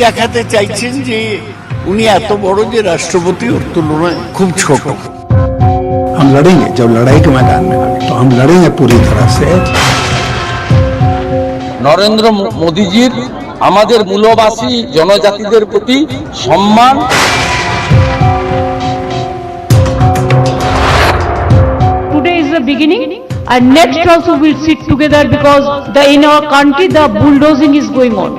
দেখাতে চাইছেন যে উনি এত বড় যে রাষ্ট্রপতি ওর তুলনায় খুব ছোট। हम लड़ेंगे जब लड़ाई के मैदान में तो हम लड़ेंगे पूरी तरह से। নরেন্দ্র মোদীজির আমাদের মূলবাসী জনজাতিদের প্রতি সম্মান। Today is the beginning and next also we'll sit together because in our country the bulldozing is going on.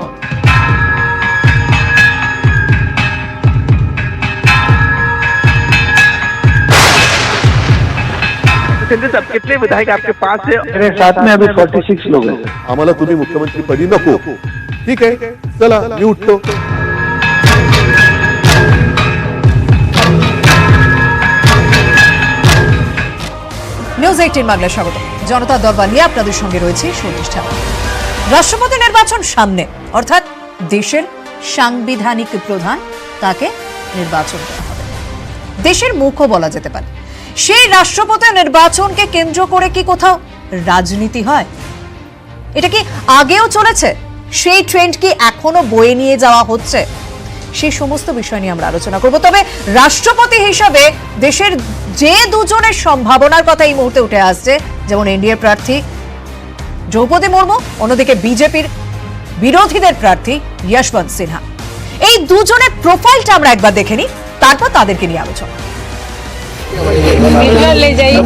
साहब कितने विधायक आपके पास है? मेरे साथ में अभी 46 लोग हैं। आम्हाला तुम्ही मुख्यमंत्री पदी नको, ठीक आहे, चला मी उठतो। নিউজ 18 বাংলা স্বাগত। জনতা দরবার নিয়ে আপনাদের সঙ্গে রয়েছে শর্মিষ্ঠা। রাষ্ট্রপতি নির্বাচন সামনে, অর্থাৎ দেশের সাংবিধানিক প্রধান তাকে নির্বাচন করা হবে। দেশের মুখও বলা যেতে পারে। সেই রাষ্ট্রপতি নির্বাচনকে কেন্দ্র করে কি কোথাও রাজনীতি হয়? এটা কি আগেও চলেছে? সেই ট্রেন্ড কি এখনো বয়ে নিয়ে যাওয়া হচ্ছে? সেই সমস্ত বিষয় নিয়ে আমরা আলোচনা করব। তবে রাষ্ট্রপতি হিসাবে দেশের যে দুজনের সম্ভাবনার কথা এই মুহূর্তে উঠে আসছে, যেমন এনডিএ প্রার্থী দ্রৌপদী মুর্মু, অন্যদিকে বিজেপির বিরোধীদের প্রার্থী যশবন্ত সিনহা, এই দুজনের প্রোফাইলটা আমরা একবার দেখে নিই, তারপর তাদেরকে নিয়ে আলোচনা। ले जाइए।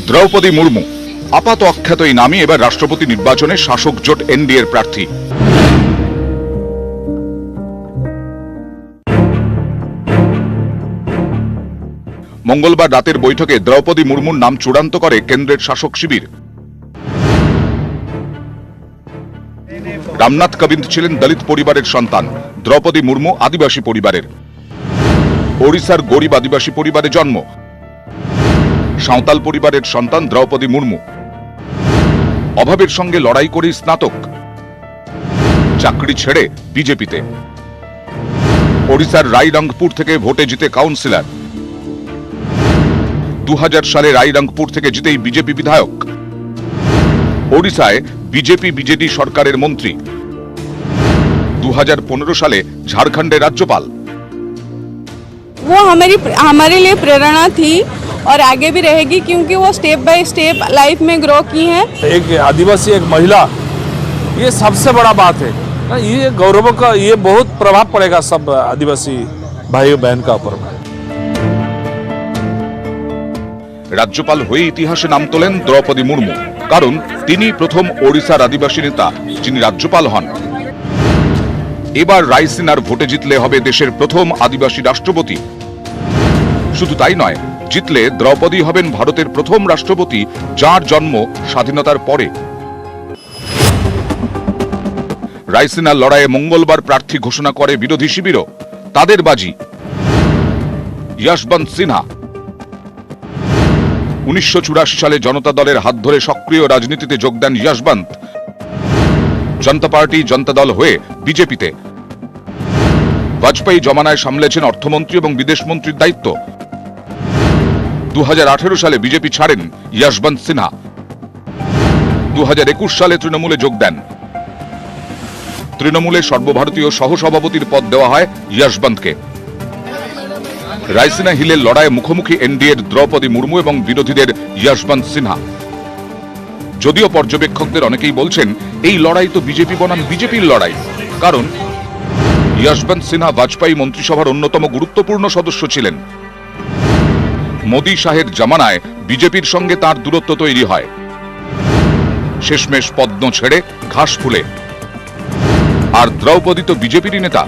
দ্রৌপদী মুর্মু আপাত অখ্যাত এই নামে এবার রাষ্ট্রপতি নির্বাচনে শাসক জোট এনডিএর প্রার্থী। মঙ্গলবার রাতের বৈঠকে দ্রৌপদী মুর্মুর নাম চূড়ান্ত করে কেন্দ্রের শাসক শিবির। রামনাথ কোবিন্দ ছিলেন দলিত পরিবারের সন্তান, দ্রৌপদী মুর্মু আদিবাসী পরিবারের। ওড়িশার গরিব আদিবাসী পরিবারে জন্ম। সাঁওতাল পরিবারের সন্তান দ্রৌপদী মুর্মু। অভাবের সঙ্গে লড়াই করে স্নাতক, চাকরি ছেড়ে বিজেপিতে। ওড়িশার রায়রঙ্গপুর থেকে ভোটে জিতে কাউন্সিলর। 2000 সালে রায়রঙ্গপুর থেকে জিতেই বিজেপি বিধায়ক। ওড়িশায় বিজেপি বিজেডি সরকারের মন্ত্রী। 2015 সালে ঝাড়খণ্ডের রাজ্যপাল। वो हमारे लिए प्रेरणा थी और आगे भी रहेगी क्योंकि वो स्टेप बाय स्टेप लाइफ में ग्रो की हैं। एक आदिवासी, एक महिला, ये सबसे बड़ा बात है। ये गौरव का, ये बहुत प्रभाव पड़ेगा सब आदिवासी भाई बहन का ऊपर। রাজ্যপাল হয়ে ইতিহাসে নাম তোলেন দ্রৌপদী মুর্মু, কারণ তিনি প্রথম ওড়িশার আদিবাসী নেতা যিনি রাজ্যপাল হন। এবার রায়সিনার ভোটে জিতলে হবে দেশের প্রথম আদিবাসী রাষ্ট্রপতি। শুধু তাই নয়, জিতলে দ্রৌপদী হবেন ভারতের প্রথম রাষ্ট্রপতি যার জন্ম স্বাধীনতার পরে। রায়সিনার লড়াইয়ে মঙ্গলবার প্রার্থী ঘোষণা করে বিরোধী শিবিরও। তাদের বাজি যশবন্ত সিনহা। 1984 সালে জনতা দলের হাত ধরে সক্রিয় রাজনীতিতে যোগ দেন যশবন্ত। জনতা পার্টি জনতা দল হয়ে বিজেপিতে। বাজপেয়ী জমানায় সামলেছেন অর্থমন্ত্রী এবং বিদেশমন্ত্রীর দায়িত্ব। 2018 সালে বিজেপি ছাড়েন যশবন্ত সিনহা। 2021 সালে তৃণমূলে যোগ দেন। তৃণমূলের সর্বভারতীয় সহসভাপতির পদ দেওয়া হয় যশবন্তকে। রায়সিনা হিলের লড়াইয়ে মুখোমুখি এনডিএর দ্রৌপদী মুর্মু এবং বিরোধীদের যশবন্ত সিনহা। যদিও পর্যবেক্ষকদের অনেকেই বলছেন এই লড়াই তো বিজেপি বনাম বিজেপির লড়াই, কারণ যশবন্ত সিনহা বাজপেয়ী মন্ত্রিসভার অন্যতম গুরুত্বপূর্ণ সদস্য ছিলেন। মোদী শাহের জামানায় বিজেপির সঙ্গে তার দূরত্ব তৈরি হয়। শেষমেশ পদ্ম ছেড়ে ঘাস ফুলে। আর দ্রৌপদী তো বিজেপিরই নেতা।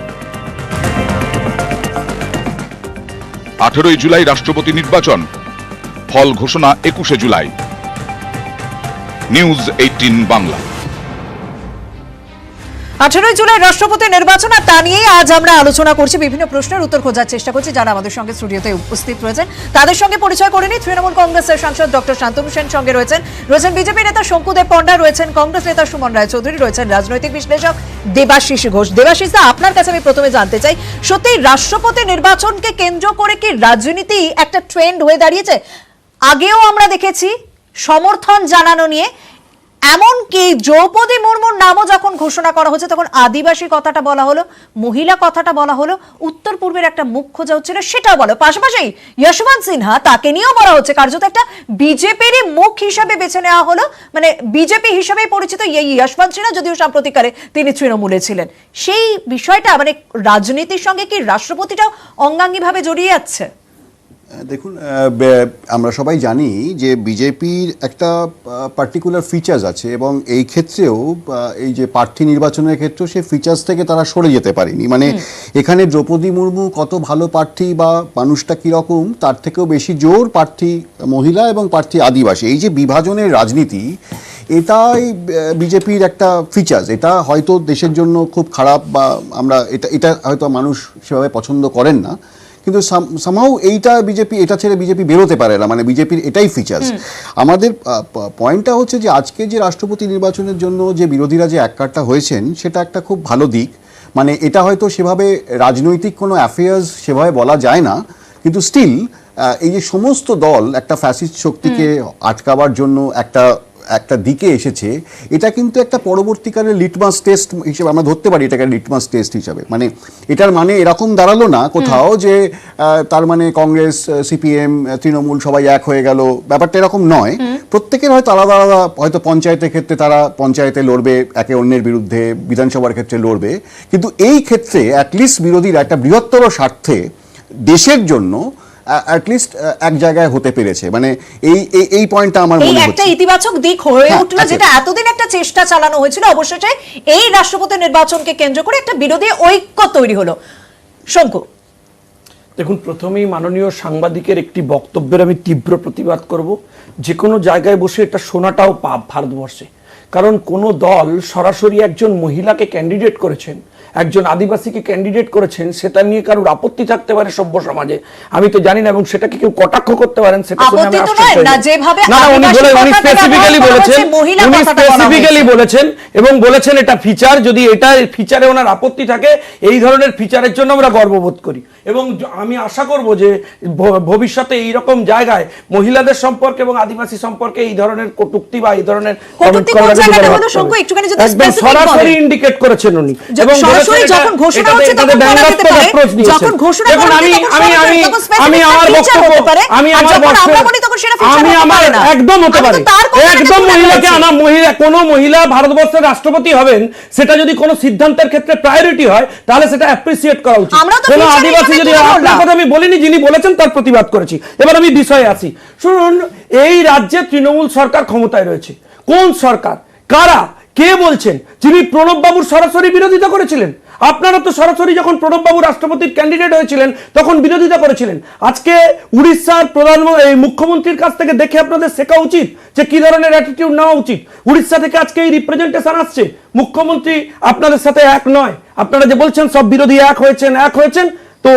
18 জুলাই রাষ্ট্রপতি নির্বাচন, ফল ঘোষণা 21 জুলাই। নিউজ 18 বাংলা। 18 জুলাই রাষ্ট্রপতি নির্বাচন, আর তা নিয়েই আজ আমরা আলোচনা করছি, বিভিন্ন প্রশ্নের উত্তর খোঁজার চেষ্টা করছি। যারা আমাদের সঙ্গে স্টুডিওতে উপস্থিত রয়েছেন তাদের সঙ্গে পরিচয় করে নিই। তৃণমূল কংগ্রেসের সাংসদ ডক্টর শান্তনু সেন সঙ্গে রয়েছেন বিজেপি নেতা শঙ্কুদেব পণ্ডা, রয়েছেন কংগ্রেস নেতা সুমন রায়চৌধুরী, রয়েছেন রাজনৈতিক বিশ্লেষক দেবাশিস ঘোষ। দেবাশিস দা, আপনার কাছে আমি প্রথমে জানতে চাই, সত্যি রাষ্ট্রপতি নির্বাচনকে কেন্দ্র করে কি রাজনীতি একটা ট্রেন্ড হয়ে দাঁড়িয়েছে? আগেও আমরা দেখেছি সমর্থন জানানো নিয়ে, এমনকি দ্রৌপদী মুর্মুর নামও যখন ঘোষণা করা হচ্ছে তখন আদিবাসী কথাটা বলা হলো, মহিলা কথাটা বলা হলো, উত্তর পূর্বের একটা মুখ খোঁজা হচ্ছিল সেটাও বলো। পাশাপাশি যশবন্ত সিনহা, তাকে নিয়েও বলা হচ্ছে কার্যত একটা বিজেপিরই মুখ হিসাবে বেছে নেওয়া হলো, মানে বিজেপি হিসাবেই পরিচিত এই যশবন্ত সিনহা, যদিও সাম্প্রতিককালে তিনি তৃণমূলে ছিলেন। সেই বিষয়টা মানে রাজনীতির সঙ্গে কি রাষ্ট্রপতিটাও অঙ্গাঙ্গিভাবে জড়িয়ে যাচ্ছে? দেখুন, আমরা সবাই জানি যে বিজেপির একটা পার্টিকুলার ফিচার্স আছে এবং এই ক্ষেত্রেও এই যে প্রার্থী নির্বাচনের ক্ষেত্রেও সেই ফিচার্স থেকে তারা সরে যেতে পারেনি। মানে এখানে দ্রৌপদী মুর্মু কত ভালো প্রার্থী বা মানুষটা কীরকম, তার থেকেও বেশি জোর প্রার্থী মহিলা এবং প্রার্থী আদিবাসী। এই যে বিভাজনের রাজনীতি, এটাই বিজেপির একটা ফিচার্স। এটা হয়তো দেশের জন্য খুব খারাপ, বা আমরা এটা হয়তো মানুষ সেভাবে পছন্দ করেন না, কিন্তু সামহাউ এটা ছেড়ে বিজেপি বেরোতে পারে না, মানে বিজেপির এটাই ফিচার্স। আমাদের পয়েন্টটা হচ্ছে যে আজকে যে রাষ্ট্রপতি নির্বাচনের জন্য যে বিরোধীরা যে এককাট্টা হয়েছেন, সেটা একটা খুব ভালো দিক। মানে এটা হয়তো সেভাবে রাজনৈতিক কোনো অ্যাফেয়ার্স সেভাবে বলা যায় না, কিন্তু স্টিল এই যে সমস্ত দল একটা ফ্যাসিস্ট শক্তিকে আটকাবার জন্য একটা দিকে এসেছে, এটা কিন্তু একটা পরবর্তীকালে লিটমাস টেস্ট হিসেবে আমরা ধরতে পারি, এটাকে লিটমাস টেস্ট হিসাবে। মানে এটার মানে এরকম দাঁড়ালো না কোথাও যে তার মানে কংগ্রেস, সিপিএম, তৃণমূল সবাই এক হয়ে গেল, ব্যাপারটা এরকম নয়। প্রত্যেকের হয়তো আলাদা আলাদা, হয়তো পঞ্চায়েতের ক্ষেত্রে তারা পঞ্চায়েতে লড়বে একে অন্যের বিরুদ্ধে, বিধানসভার ক্ষেত্রে লড়বে, কিন্তু এই ক্ষেত্রে অ্যাটলিস্ট বিরোধীরা একটা বৃহত্তর স্বার্থে দেশের জন্য অ্যাটলিস্ট এক জায়গায় হতে পেরেছে। মানে এই পয়েন্টটা আমার মনে হচ্ছে একটা ইতিবাচক দিক হয়ে উঠলো, যেটা এতদিন একটা চেষ্টা চালানো হয়েছিল, অবশেষে এই রাষ্ট্রপতি নির্বাচনকে কেন্দ্র করে একটা বিরোধী ঐক্য তৈরি হলো। শঙ্কু, দেখুন, প্রথমেই মাননীয় সাংবাদিকের একটি বক্তব্যের আমি তীব্র প্রতিবাদ করব। যে কোনো জায়গায় বসে এটা শোনাটাও পাপ ভারতবর্ষে, কারণ কোনো দল সরাসরি একজন মহিলাকে ক্যান্ডিডেট করেছেন, একজন আদিবাসীকে ক্যান্ডিডেট করেছেন, সেটা নিয়ে কারোর আপত্তি থাকতে পারে সভ্য সমাজে, আমি তো জানি না, এবং সেটাকে কেউ কটাক্ষ করতে পারেন সেটা শুনে আমি আশ্চর্য না, উনি স্পেসিফিক্যালি বলেছেন এবং বলেছেন এটা ফিচার, যদি এটা ফিচারে ওনার আপত্তি থাকে, এই ধরনের ফিচারের জন্য আমরা গর্ববোধ করি। এবং আমি আশা করব যে ভবিষ্যতে এই রকম জায়গায় মহিলাদের সম্পর্কে এবং আদিবাসী সম্পর্কে এই ধরনের কটূক্তি বা এই ধরনের সরাসরি ইন্ডিকেট করেছেন উনি, এবং যখন ঘোষণা হচ্ছে তখন বলা যেতে পারে, যখন ঘোষণা করা হচ্ছে আমি আমার বক্তব্য একদম হতে পারে, একদম মহিলাকে আনা, কোন মহিলা ভারতবর্ষের রাষ্ট্রপতি হবেন সেটা যদি কোনো সিদ্ধান্তের ক্ষেত্রে প্রায়োরিটি হয়, তাহলে সেটা অ্যাপ্রিসিয়েট করা উচিত। কোন আদিবাসী যদি, আপনার কথা আমি বলিনি, যিনি বলেছেন তার প্রতিবাদ করেছি। এবার আমি বিষয়ে আসি। শুনুন, এই রাজ্যে তৃণমূল সরকার ক্ষমতায় রয়েছে। কোন সরকার, কারা, কে বলছেন? যিনি প্রণব বাবুর সরাসরি বিরোধিতা করেছিলেন। আপনারা তো সরাসরি যখন প্রণব বাবু রাষ্ট্রপতির ক্যান্ডিডেট হয়েছিলেন তখন বিরোধিতা করেছিলেন। আজকে উড়িষ্যার মুখ্যমন্ত্রীর কাছ থেকে দেখে আপনাদের শেখা উচিত যে কি ধরনের অ্যাটিটিউড নেওয়া উচিত। উড়িষ্যা থেকে আজকে এই রিপ্রেজেন্টেশন আসছে, মুখ্যমন্ত্রী আপনাদের সাথে এক নয়। আপনারা যে বলছেন সব বিরোধী এক হয়েছেন, তো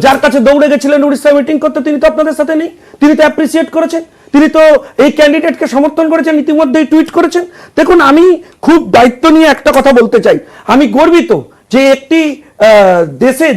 যার কাছে দৌড়ে গেছিলেন উড়িষ্যা মিটিং করতে, তিনি তো আপনাদের সাথে নেই, তিনি তো অ্যাপ্রিসিয়েট করেছেন, তিনি তো এই ক্যান্ডিডেটকে সমর্থন করেছেন, ইতিমধ্যেই টুইট করেছেন। দেখুন, আমি খুব দায়িত্ব নিয়ে একটা কথা বলতে চাই। আমি গর্বিত যে একটি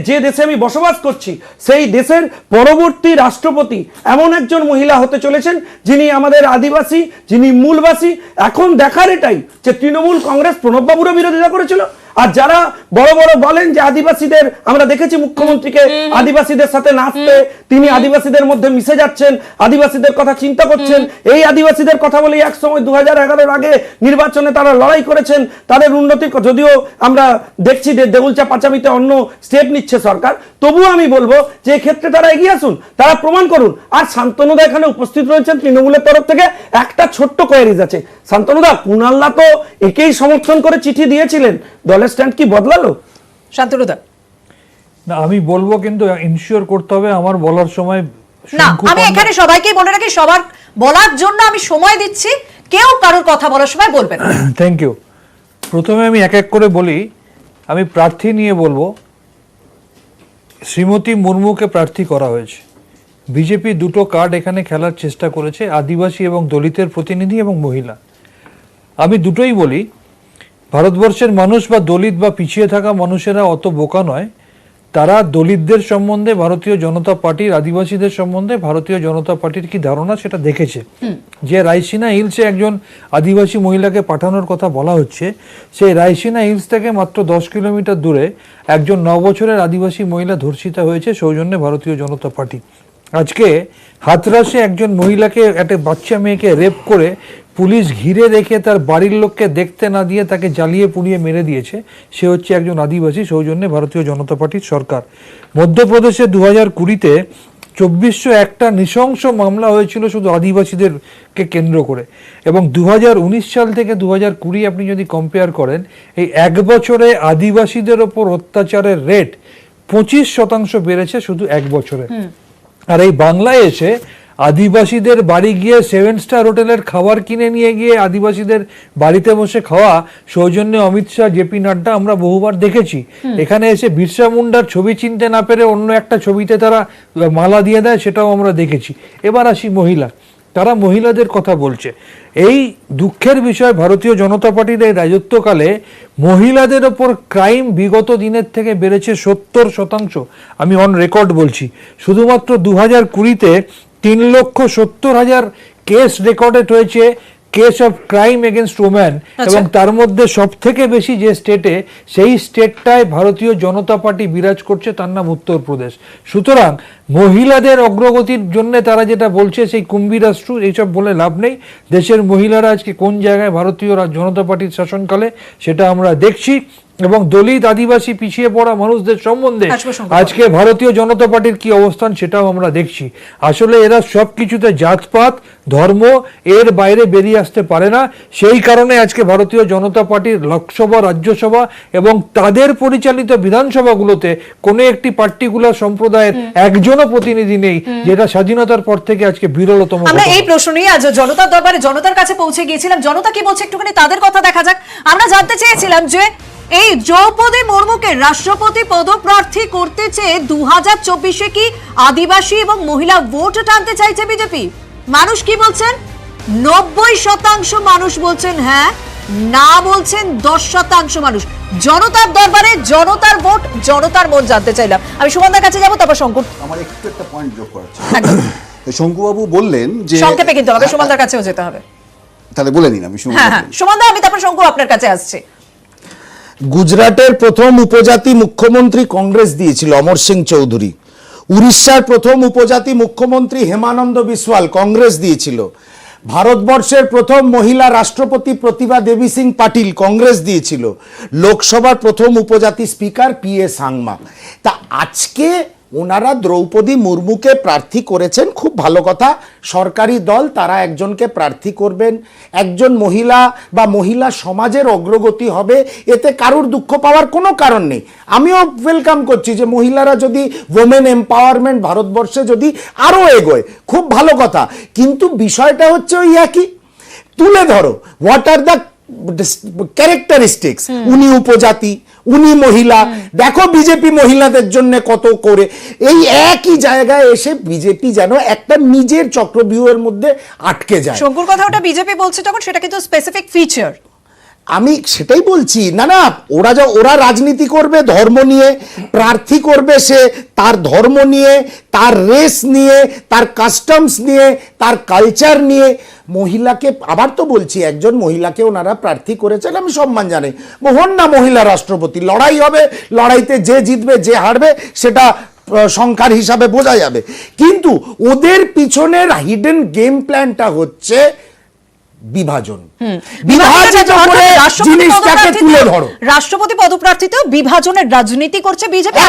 যে দেশে আমি বসবাস করছি, সেই দেশের পরবর্তী রাষ্ট্রপতি এমন একজন মহিলা হতে চলেছেন যিনি আমাদের আদিবাসী, যিনি মূলবাসী। এখন দেখার এটাই যে তৃণমূল কংগ্রেস প্রণব বাবুরও বিরোধিতা করেছিল, আর যারা বড় বড় বলেন যে আদিবাসীদের, আমরা দেখেছি মুখ্যমন্ত্রীকে আদিবাসীদের সাথে নাচতে, তিনি আদিবাসীদের মধ্যে মিশে যাচ্ছেন, আদিবাসীদের কথা চিন্তা করছেন। এই আদিবাসীদের কথা বলে এক সময় 2011-এর আগে নির্বাচনে তারা লড়াই করেছেন, তাদের উন্নতির, যদিও আমরা দেখছি যে দেউলচা পাচামিতে অন্য স্টেপ নিচ্ছে সরকার, তবুও আমি বলবো যে ক্ষেত্রে তারা এগিয়ে আসুন, তারা প্রমাণ করুন। আর শান্তনুদা এখানে উপস্থিত রয়েছেন তৃণমূলের তরফ থেকে, একটা ছোট্ট কোয়ারিজ আছে। শান্তনুদা, কুণালদা তো একেই সমর্থন করে চিঠি দিয়েছিলেন, দলের স্ট্যান্ড কি বদলালো? শান্তনুদা, না আমি বলবো, কিন্তু ইনশিওর করতে হবে আমার বলার সময়। না, আমি এখানে সবাইকে বলে রাখি, সবার বলার জন্য আমি সময় দিচ্ছি, কেউ কারোর কথা বলার সময় বলবেন। Thank you. প্রথমে আমি এক এক করে বলি। আমি প্রার্থী নিয়ে বলবো, শ্রীমতী মুর্মুকে প্রার্থী করা হয়েছে। বিজেপি দুটো কার্ড এখানে খেলার চেষ্টা করেছে, আদিবাসী এবং দলিতের প্রতিনিধি এবং মহিলা। আমি দুটোই বলি, ভারতবর্ষের মানুষ বা দলিত বা পিছিয়ে থাকা মানুষেরা অত বোকা নয়। তারা দলিতদের সম্বন্ধে ভারতীয় জনতা পার্টির, আদিবাসীদের সম্বন্ধে ভারতীয় জনতা পার্টির কি ধারণা সেটা দেখেছে। যে রায়সিনা হিলসে একজন আদিবাসী মহিলাকে পাঠানোর কথা বলা হচ্ছে, সেই রায়সিনা হিলস থেকে মাত্র 10 কিলোমিটার দূরে একজন 9 বছরের আদিবাসী মহিলা ধর্ষিতা হয়েছে সৌজন্যে ভারতীয় জনতা পার্টি। আজকে হাতরাসে একজন মহিলাকে, একটা বাচ্চা মেয়েকে রেপ করে পুলিশ ঘিরে রেখে তার বাড়ির লোককে দেখতে না দিয়ে তাকে জ্বালিয়ে পুড়িয়ে মেরে দিয়েছে। সে হচ্ছে একজন আদিবাসী সৌজন্যে ভারতীয় জনতা পার্টির সরকার। মধ্যপ্রদেশে 2020-তে 2401টা নৃশংস মামলা হয়েছিল শুধু আদিবাসীদেরকে কেন্দ্র করে, এবং 2019 সাল থেকে 2020 আপনি যদি কম্পেয়ার করেন, এই 1 বছরে আদিবাসীদের ওপর অত্যাচারের রেট 25% বেড়েছে শুধু 1 বছরে। আর এই বাংলায় এসে আদিবাসীদের বাড়ি গিয়ে 7 স্টার হোটেলের খাবার কিনে নিয়ে গিয়ে আদিবাসীদের বাড়িতে বসে খাওয়া সৌজন্যে অমিত শাহ, জেপি নাড্ডা আমরা বহুবার দেখেছি। এখানে এসে বিরসা মুন্ডার ছবি চিনতে না পেরে অন্য একটা ছবিতে তারা মালা দিয়ে দেয়, সেটাও আমরা দেখেছি। এবার আসি মহিলা, তারা মহিলাদের কথা বলছে। এই দুঃখের বিষয়, ভারতীয় জনতা পার্টির এই রাজত্বকালে মহিলাদের ওপর ক্রাইম বিগত দিনের থেকে বেড়েছে 70%। আমি অন রেকর্ড বলছি, শুধুমাত্র 2020-তে 3,70,000 কেস রেকর্ডেড হয়েছে, case of crime against woman, এবং তার মধ্যে সব থেকে বেশি যে স্টেটে, সেই স্টেটটায় ভারতীয় জনতা পার্টি বিরাজ করছে, তার নাম উত্তরপ্রদেশ। সুতরাং মহিলাদের অগ্রগতির জন্য তারা যেটা বলছে, সেই কুম্ভী রাষ্ট্র, এইসব বলে লাভ নেই। দেশের মহিলারা আজকে কোন জায়গায় ভারতীয় জনতা পার্টির শাসনকালে সেটা আমরা দেখছি, এবং দলিত, আদিবাসী, পিছিয়ে পড়া মানুষদের সম্বন্ধে আজকে ভারতীয় জনতা পার্টির কি অবস্থান সেটাও আমরা দেখছি। আসলে এরা সবকিছুতে জাতপাত, ধর্ম এর বাইরে বেরিয়ে আসতে পারে না। সেই কারণে আজকে ভারতীয় জনতা পার্টির লোকসভা, রাজ্যসভা এবং তাদের পরিচালিত বিধানসভাগুলোতে কোনো একটি পার্টিকুলার সম্প্রদায়ের একজনও প্রতিনিধি নেই, যেটা স্বাধীনতার পর থেকে আজকে বিরলতম। আমরা এই প্রশ্ন নিয়ে আজ জনতার দরবারে জনতার কাছে পৌঁছে গিয়েছিলাম। জনতা কি বলছে একটুখানি তাদের কথা দেখা যাক। আমরা জানতে চেয়েছিলাম যে এই দ্রৌপদী মুর্মুকে রাষ্ট্রপতি পদপ্রার্থী করতে চেয়ে 2024-এ কি আদিবাসী এবং মহিলা ভোট টানতে চাইছে বিজেপি? মানুষ কি বলছেন? 90% মানুষ বলছেন হ্যাঁ, না বলছেন 10% মানুষ। জনতার দরবারে জনতার ভোট, জনতার মত জানতে চাইলাম। আমি সুমনদার কাছে যাবো, তারপর শঙ্কর। আমার একটু একটা পয়েন্ট যোগ করা আছে। শঙ্কুবাবু বললেন যে সংক্ষেপে কিন্তু হবে, সুমনদার কাছেও যেতে হবে। তাহলে বলে নিন, আমি সুমনদা, আমি তারপর শঙ্কু আপনার কাছে আসছি। গুজরাটের প্রথম উপজাতি মুখ্যমন্ত্রী কংগ্রেস দিয়েছিল অমর সিং চৌধুরী। উড়িষ্যার প্রথম উপজাতি মুখ্যমন্ত্রী হেমানন্দ বিসওয়াল কংগ্রেস দিয়েছিল। ভারতবর্ষের প্রথম মহিলা রাষ্ট্রপতি প্রতিভা দেবী সিং পাটিল কংগ্রেস দিয়েছিল। লোকসভার প্রথম উপজাতি স্পিকার পি.এ. সাংমা। তা আজকে ওনারা দ্রৌপদী মুর্মুকে প্রার্থী করেছেন, খুব ভালো কথা। সরকারি দল, তারা একজনকে প্রার্থী করবেন, একজন মহিলা বা মহিলা সমাজের অগ্রগতি হবে, এতে কারুর দুঃখ পাওয়ার কোনো কারণ নেই। আমিও ওয়েলকাম করছি যে মহিলারা যদি ওমেন এম্পাওয়ারমেন্ট ভারতবর্ষে যদি আরও এগোয়, খুব ভালো কথা। কিন্তু বিষয়টা হচ্ছে ওই একই, তুলে ধরো হোয়াট আর দ্য ক্যারেক্টারিস্টিক্স। উনি উপজাতি, উনি মহিলা, দেখো বিজেপি মহিলাদের জন্য কত করে। এই একই জায়গায় এসে বিজেপি যেন একটা নিজের চক্রব্যূহের মধ্যে আটকে যায়। শঙ্কুর কথা ওটা বিজেপি বলছে তখন, সেটা কিন্তু স্পেসিফিক ফিচার। আমি সেটাই বলছি, না না, ওরা রাজনীতি করবে ধর্ম নিয়ে, প্রার্থী করবে সে তার ধর্ম নিয়ে, তার রেস নিয়ে, তার কাস্টমস নিয়ে, তার কালচার নিয়ে। মহিলাকে, আবার তো বলছি, একজন মহিলাকে ওনারা প্রার্থী করেছেন, আমি সম্মান জানাই। মোহন না মহিলা রাষ্ট্রপতি, লড়াই হবে, লড়াইতে যে জিতবে যে হারবে সেটা সংখ্যার হিসাবে বোঝা যাবে। কিন্তু ওদের পিছনের হিডেন গেম প্ল্যানটা হচ্ছে বিভাজন। রাষ্ট্রপতি পদপ্রার্থীতেও বিভাজনের রাজনীতি করছে বিজেপি।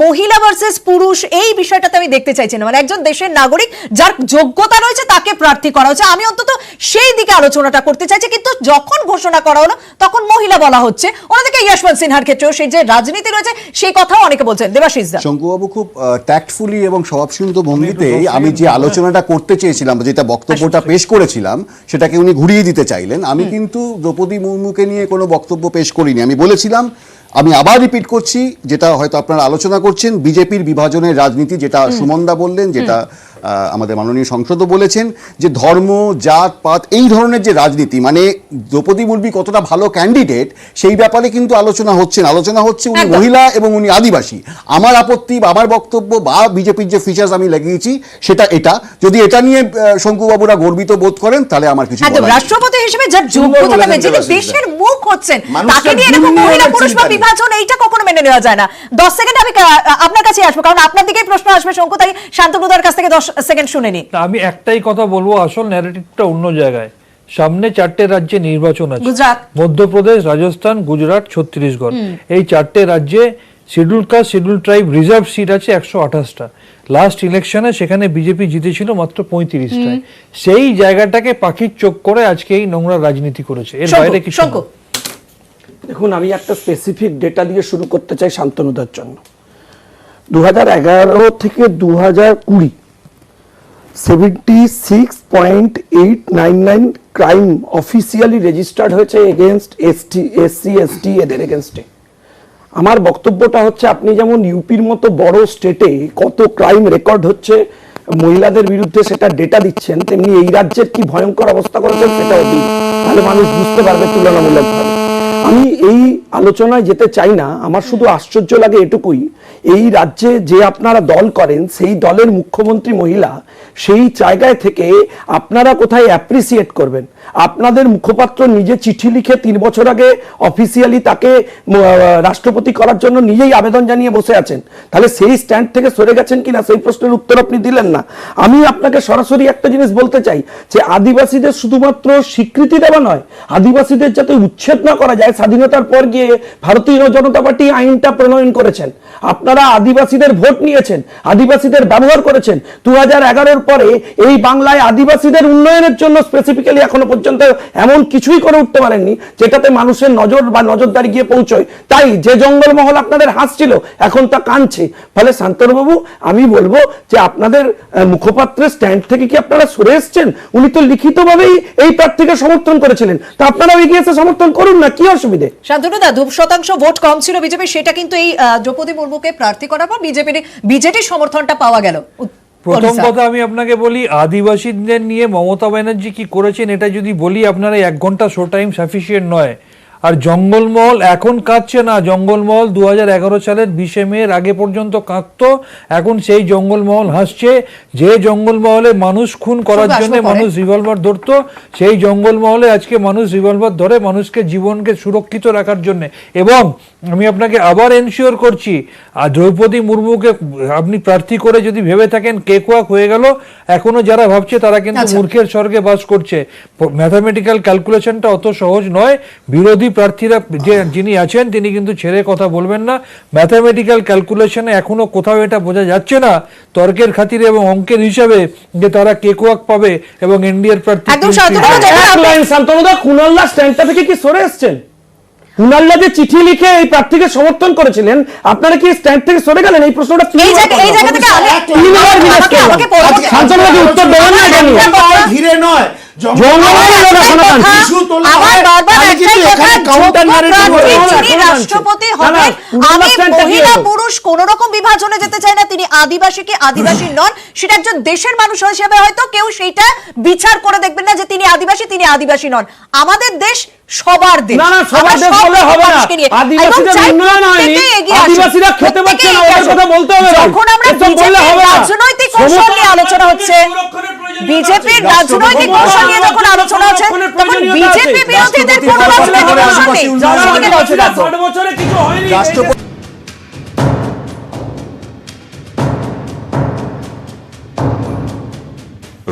মহিলা ভার্সেস পুরুষ, এই বিষয়টাতে আমি দেখতে চাইছি না। মানে একজন দেশের নাগরিক যার যোগ্যতা রয়েছে তাকে প্রার্থী করা হচ্ছে, আমি অন্তত সেই দিকে আলোচনাটা করতে চাইছি। কিন্তু যখন ঘোষণা করা হলো তখন মহিলা বলা হচ্ছে, ওনাদেরকে যশবন্ত সিনহার ক্ষেত্রেও সেই যে রাজনীতি রয়েছে সেই কথাও অনেকে বলছেন। দেবাশিস দা, শঙ্কুবাবু খুব ট্যাক্টফুলি এবং স্বভাবসিন্ধ ভঙ্গিতে আমি যে আলোচনা আলোচনাটা করতে চেয়েছিলাম, যেটা বক্তব্যটা পেশ করেছিলাম সেটাকে উনি ঘুরিয়ে দিতে চাইলেন। আমি কিন্তু দ্রৌপদী মুর্মুকে নিয়ে কোনো বক্তব্য পেশ করিনি। আমি বলেছিলাম, আমি আবার রিপিট করছি, যেটা হয়তো আপনারা আলোচনা করছেন, বিজেপির বিভাজনের রাজনীতি, যেটা সুমনদা বললেন, যেটা আমাদের মাননীয় সংসদও বলেছেন, যে ধর্ম, জাত পাত এই ধরনের যে রাজনীতি, মানে দ্রৌপদী মুর্মু কতটা ভালো ক্যান্ডিডেট সেই ব্যাপারে কিন্তু আলোচনা হচ্ছে না। আলোচনা হচ্ছে উনি মহিলা এবং উনি আদিবাসী। আমার আপত্তি বা আমার বক্তব্য বা বিজেপির যে ফিচার্স আমি লাগিয়েছি সেটা এটা, যদি এটা নিয়ে শঙ্কুবাবুরা গর্বিত বোধ করেন তাহলে আমার কিছু বলার নেই। রাষ্ট্রপতি হিসেবে যার যোগ্যতা থাকবে, যিনি দেশের মুখ হচ্ছেন, তাকে নিয়ে এরকম মহিলা পুরুষ বা বিভাজন এইটা কখনো মেনে নেওয়া যায় না। 10 সেকেন্ড আমি আপনার কাছে আসবো, কারণ আপনার দিকেই প্রশ্ন আসবে শঙ্কু, তাই শান্তনুদার কাছ থেকে 10 সেকেন্ড শুনে নি। আমি একটাই কথা বলবো, আসল ন্যারেটিভটা অন্য জায়গায়। সামনে 4টে রাজ্যে নির্বাচন আছে, মধ্যপ্রদেশ, রাজস্থান, গুজরাট, ছত্তিশগড়। এই 4টে রাজ্যে schedule caste, schedule tribe reserve seat আছে 128টা। লাস্ট ইলেকশনে সেখানে বিজেপি জিতেছিল মাত্র 35টায়। সেই জায়গাটাকে পাখির চোখ করে আজকে এই নোংরা রাজনীতি করেছে, এর বাইরে কিছু। দেখুন, আমি একটা স্পেসিফিক ডেটা দিয়ে শুরু করতে চাই শান্তনুদার জন্য। 2011 থেকে 2020 76.899 ক্রাইম অফিসিয়ালি রেজিস্টার্ড হয়েছে এগেনস্ট এসসি এসটি এদের এগেনস্টে। আমার বক্তব্যটা হচ্ছে, আপনি যেমন ইউপির মতো বড় স্টেটে কত ক্রাইম রেকর্ড হচ্ছে মহিলাদের বিরুদ্ধে সেটা ডেটা দিচ্ছেন, তেমনি এই রাজ্যের কি ভয়ঙ্কর অবস্থা করেছেন সেটাও দিন, তাহলে মানুষ বুঝতে পারবে তুলনামূলকভাবে। আমি এই আলোচনায় যেতে চাই না, আমার শুধু আশ্চর্য লাগে এটুকুই, এই রাজ্যে যে আপনারা দল করেন সেই দলের মুখ্যমন্ত্রী মহিলা, সেই জায়গায় থেকে আপনারা কোথায় অ্যাপ্রিসিয়েট করবেন? আপনাদের মুখপাত্র নিজে চিঠি লিখে 3 বছর আগে অফিসিয়ালি তাকে রাষ্ট্রপতি করার জন্য নিজেই আবেদন জানিয়ে বসে আছেন, তাহলে সেই স্ট্যান্ড থেকে সরে গেছেন কিনা সেই প্রশ্নের উত্তর আপনি দিলেন না। আমি আপনাকে সরাসরি একটা জিনিস বলতে চাই, যে আদিবাসীদের শুধুমাত্র স্বীকৃতি দেওয়া নয়, আদিবাসীদের যাতে উচ্ছেদ না করা যায়, স্বাধীনতার পর গিয়ে ভারতীয় জনতা পার্টি আইনটা প্রণয়ন করেছেন, আপনারা আদিবাসীদের ভোট নিয়েছেন, আদিবাসীদের ব্যবহার করেছেন। 2011-এর পরে এই বাংলায় আদিবাসীদের উন্নয়নের জন্য স্পেসিফিক্যালি এখনো পর্যন্ত এমন কিছুই করে উঠতে পারেননি যেটাতে মানুষের নজর বা নজরদারি গিয়ে পৌঁছয়। তাই যে জঙ্গলমহল আপনাদের হাসছিল এখন তা কাঁদছে। ফলে শান্তনুবাবু, আমি বলবো যে আপনাদের মুখপাত্রের স্ট্যান্ড থেকে কি আপনারা সরে এসছেন? উনি তো লিখিতভাবেই এই প্রার্থীকে সমর্থন করেছিলেন, তা আপনারাও এগিয়ে এসে সমর্থন করুন না, কি অসুবিধে? শান্তনুদা, 2% ভোট কম ছিল বিজেপি, সেটা কিন্তু এই দ্রৌপদী মুর্মুকে প্রার্থী করার পর বিজেপির সমর্থনটা পাওয়া গেল। প্রথম কথা আমি আপনাকে বলি, আদিবাসীদের নিয়ে মমতা ব্যানার্জি কি করেছেন এটা যদি বলি, আপনারা 1 ঘন্টা শো টাইম সাফিসিয়েন্ট নয়। আর জঙ্গলমহল এখন কাঁদছে না, জঙ্গলমহল 2011 সালের 20 মে আগে পর্যন্ত কাঁদতো, এখন সেই জঙ্গলমহল হাসছে। যে জঙ্গলমহলে মানুষ খুন করার জন্য মানুষ রিভলভার ধরতো, সেই জঙ্গলমহলে আজকে মানুষ রিভলভার ধরে মানুষকে জীবনকে সুরক্ষিত রাখার জন্য। এবং আমি আপনাকে আবার এনশিওর করছি, আর দ্রৌপদী মুর্মুকে আপনি প্রার্থী করে যদি ভেবে থাকেন কেকওয়াক হয়ে গেল, এখনো যারা ভাবছে তারা কিন্তু মূর্খের স্বর্গে বাস করছে। ম্যাথামেটিক্যাল ক্যালকুলেশনটা অত সহজ নয়। বিরোধী প্রার্থীরা যিনি আছেন তিনি কিন্তু ছেড়ে কথা বলবেন না। ম্যাথামেটিক্যাল ক্যালকুলেশনে এখনো কোথাও এটা বোঝা যাচ্ছে না তর্কের খাতিরে এবং অঙ্কের হিসাবে যে তারা কেকওয়াক পাবে এবং এনডিএর প্রার্থী। শান্তনুদা, কুনাল্লা স্ট্যান্ডটা থেকে কি সরে এসছেন? কুনাল্লা যে চিঠি লিখে এই প্রার্থীকে সমর্থন করেছিলেন, আপনারা কি স্ট্যান্ড থেকে সরে গেলেন? এই প্রশ্নটা উত্তর দেবেন না কেন? ধীরে নয়, রাষ্ট্রপতি হবেন, আমি মহিলা পুরুষ কোন রকম বিভাজনে যেতে চাই না। তিনি আদিবাসী কি আদিবাসী নন, সেটা একজন দেশের মানুষ হিসেবে হয়তো কেউ সেইটা বিচার করে দেখবেন না যে তিনি আদিবাসী নন। আমাদের দেশ সবার দেশ, সবার দেশ বললে হবে না। আদিবাসীদের উন্নয়ন হয়নি, আদিবাসীরা খেতে পাচ্ছে না, ওদের কথা বলতে হবে। যখন আমরা রাজনৈতিক কৌশল নিয়ে আলোচনা হচ্ছে, বিজেপির রাজনৈতিক কৌশল নিয়ে যখন আলোচনা হচ্ছে, তখন বিজেপি বিরোধীদের কোনো রাজনৈতিক কৌশল নেই।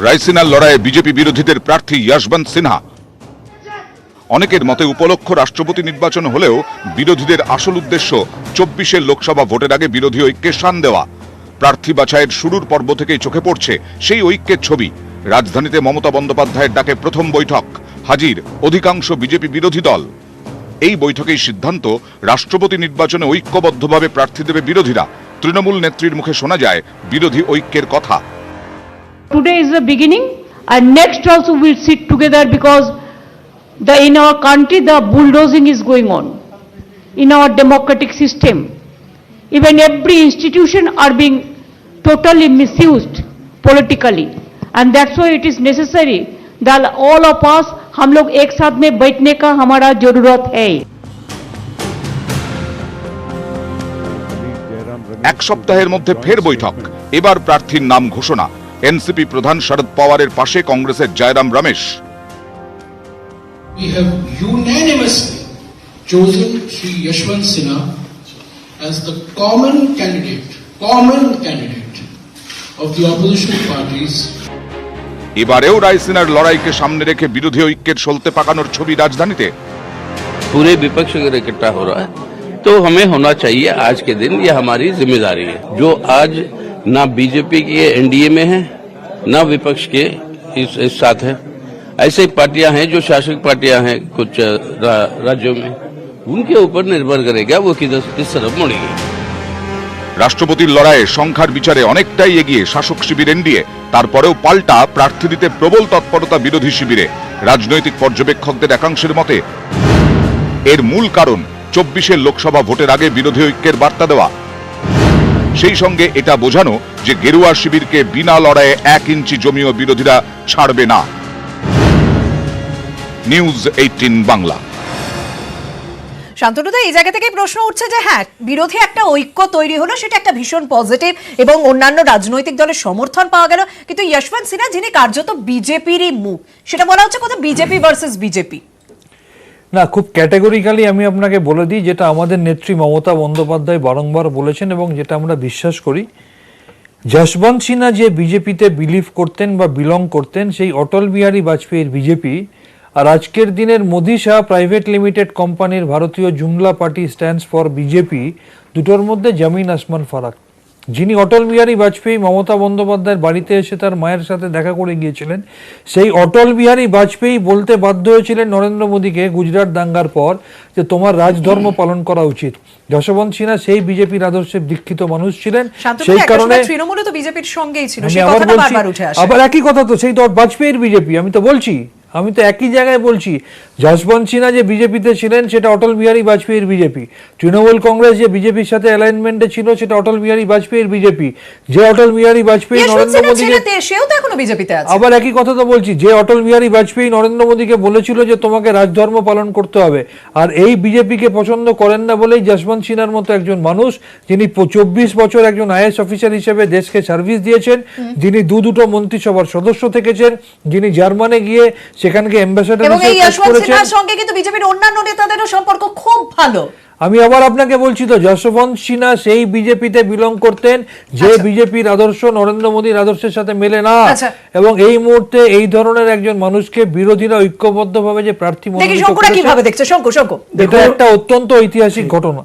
রায়সিনার লড়াইয়ে বিজেপি বিরোধীদের প্রার্থী যশবন্ত সিনহা। অনেকের মতে উপলক্ষ রাষ্ট্রপতি নির্বাচন হলেও বিরোধীদের আসল উদ্দেশ্য 24-এর লোকসভা ভোটের আগে বিরোধী ঐক্যে শান দেওয়া। প্রার্থী বাছাইয়ের শুরুর পর্ব থেকেই চোখে পড়ছে সেই ঐক্যের ছবি। রাজধানীতে মমতা বন্দ্যোপাধ্যায়ের ডাকে প্রথম বৈঠক, হাজির অধিকাংশ বিজেপি বিরোধী দল। এই বৈঠকেই সিদ্ধান্ত, রাষ্ট্রপতি নির্বাচনে ঐক্যবদ্ধভাবে প্রার্থী দেবে বিরোধীরা। তৃণমূল নেত্রীর মুখে শোনা যায় বিরোধী ঐক্যের কথা। Today is the beginning, and next also we'll sit together because in our country the bulldozing is going on in our democratic system. Even every institution are being totally misused politically, and that's why it is necessary that all of us हम लोग एक साथ में बैठने का हमारा जरूरत है। এক সপ্তাহের মধ্যে ফের বৈঠক, এবার প্রার্থীর নাম ঘোষণা। এনসিপি প্রধান শরদ পাওয়ারের পাশে কংগ্রেসের Jayram Ramesh. We have unanimously chosen Shri Yashwant Sinha as the common candidate of the opposition parties. এবারেও রায়সিনার লড়াইকে সামনে রেখে বিরোধী ঐক্যের সলতে পাকানোর ছবি রাজধানীতে। पूरे विपक्ष अगर इकट्ठा हो रहा है तो हमें होना चाहिए आज के दिन, ये हमारी जिम्मेदारी है। जो आज ना बीजेपी के एनडीए में है ना विपक्ष के इस साथ है, ऐसे पार्टियां हैं जो शासक पार्टियां हैं कुछ राज्यों में, उनके ऊपर निर्भर करेगा वो किस तरफ मुड़ेगी। রাষ্ট্রপতির লড়াইয়ে সংখ্যার বিচারে অনেকটাই এগিয়ে শাসক শিবির এনডিএ, তারপরেও পাল্টা প্রার্থী দিতে প্রবল তৎপরতা বিরোধী শিবিরে। রাজনৈতিক পর্যবেক্ষকদের একাংশের মতে এর মূল কারণ 24-এর লোকসভা ভোটের আগে বিরোধী ঐক্যের বার্তা দেওয়া, সেই সঙ্গে এটা বোঝানো যে গেরুয়া শিবিরকে বিনা লড়াইয়ে 1 ইঞ্চি জমিও বিরোধীরা ছাড়বে না। নিউজ 18 বাংলা। শান্তনুদা, এই জায়গা থেকে প্রশ্ন উঠছে যে হ্যাঁ, বিরোধী একটা ঐক্য তৈরি হলো, সেটা একটা ভীষণ পজিটিভ এবং অন্যান্য রাজনৈতিক দলের সমর্থন পাওয়া গেল, কিন্তু যশবন্ত সিনহা যিনি কার্যত বিজেপিরই মুখ, সেটা বলা হচ্ছে কোথাও বিজেপি ভার্সেস বিজেপি। না, খুব ক্যাটেগরিক্যালি আমি আপনাকে বলে দিই, যেটা আমাদের নেত্রী মমতা বন্দ্যোপাধ্যায় বারংবার বলেছেন এবং যেটা আমরা বিশ্বাস করি, যশবন্ত সিনহা যে বিজেপিতে বিলিভ করতেন বা বিলং করতেন, সেই অটল বিহারী বাজপেয়ীর বিজেপি আর আজকের দিনের মোদি শাহ প্রাইভেট লিমিটেড কোম্পানির ভারতীয় জুমলা পার্টি স্ট্যান্ডস ফর বিজেপি, দুটোর মধ্যে জমিন আসমান ফারাক। যিনি অটল বিহারী বাজপেয়ী মমতা বন্দ্যোপাধ্যায়ের বাড়িতে এসে তার মায়ের সাথে দেখা করে গিয়েছিলেন, সেই অটল বিহারী বাজপেয়ী বলতে বাধ্য হয়েছিলেন নরেন্দ্র মোদীকে গুজরাট দাঙ্গার পর যে তোমার রাজধর্ম পালন করা উচিত। যশবন্ত সিনহা সেই বিজেপির আদর্শে দীক্ষিত মানুষ ছিলেন, সেই কারণে তৃণমূল তো বিজেপির সঙ্গেই ছিল, আবার একই কথা তো, সেই তো বাজপেয়ীর বিজেপি। আমি তো একই জায়গায় বলছি, যশবন্ত সিনহা যে বিজেপিতে ছিলেন সেটা অটল বিহারী বাজপেয়ীর বিজেপি, তৃণমূল কংগ্রেস যে বিজেপির সাথে অ্যালাইনমেন্টে ছিল সেটা অটল বিহারী বাজপেয়ীর বিজেপি, যে অটল বিহারী বাজপেয়ী নরেন্দ্র মোদীকে, আবার একই কথা তো বলছি, যে অটল বিহারী বাজপেয়ী নরেন্দ্র মোদীকে বলেছিল যে তোমাকে রাজধর্ম পালন করতে হবে, আর এই বিজেপিকে পছন্দ করেন না বলেই যশবন্ত সিনহার মতো একজন মানুষ, যিনি 24 বছর একজন আইএএস অফিসার হিসেবে দেশকে সার্ভিস দিয়েছেন, যিনি দুটো মন্ত্রিসভার সদস্য থেকেছেন, যিনি জার্মানে গিয়ে সেখানকে অ্যাম্বাসেডর হিসেবে কাজ করেছেন, তার সঙ্গে কিন্তু বিজেপির অন্যান্য নেতাদেরও সম্পর্ক খুব ভালো। আমি আবার আপনাকে বলছি তো, যশবন্ত সিনহা সেই বিজেপিতে বিলং করতেন যে বিজেপির আদর্শ নরেন্দ্র মোদীর আদর্শের সাথে মেলে না, এবং এই মুহূর্তে এই ধরনের একজন মানুষকে বিরোধীরা ঐক্যবদ্ধভাবে যে প্রার্থী মনোনীত করেছে, এটা একটা অত্যন্ত ঐতিহাসিক ঘটনা।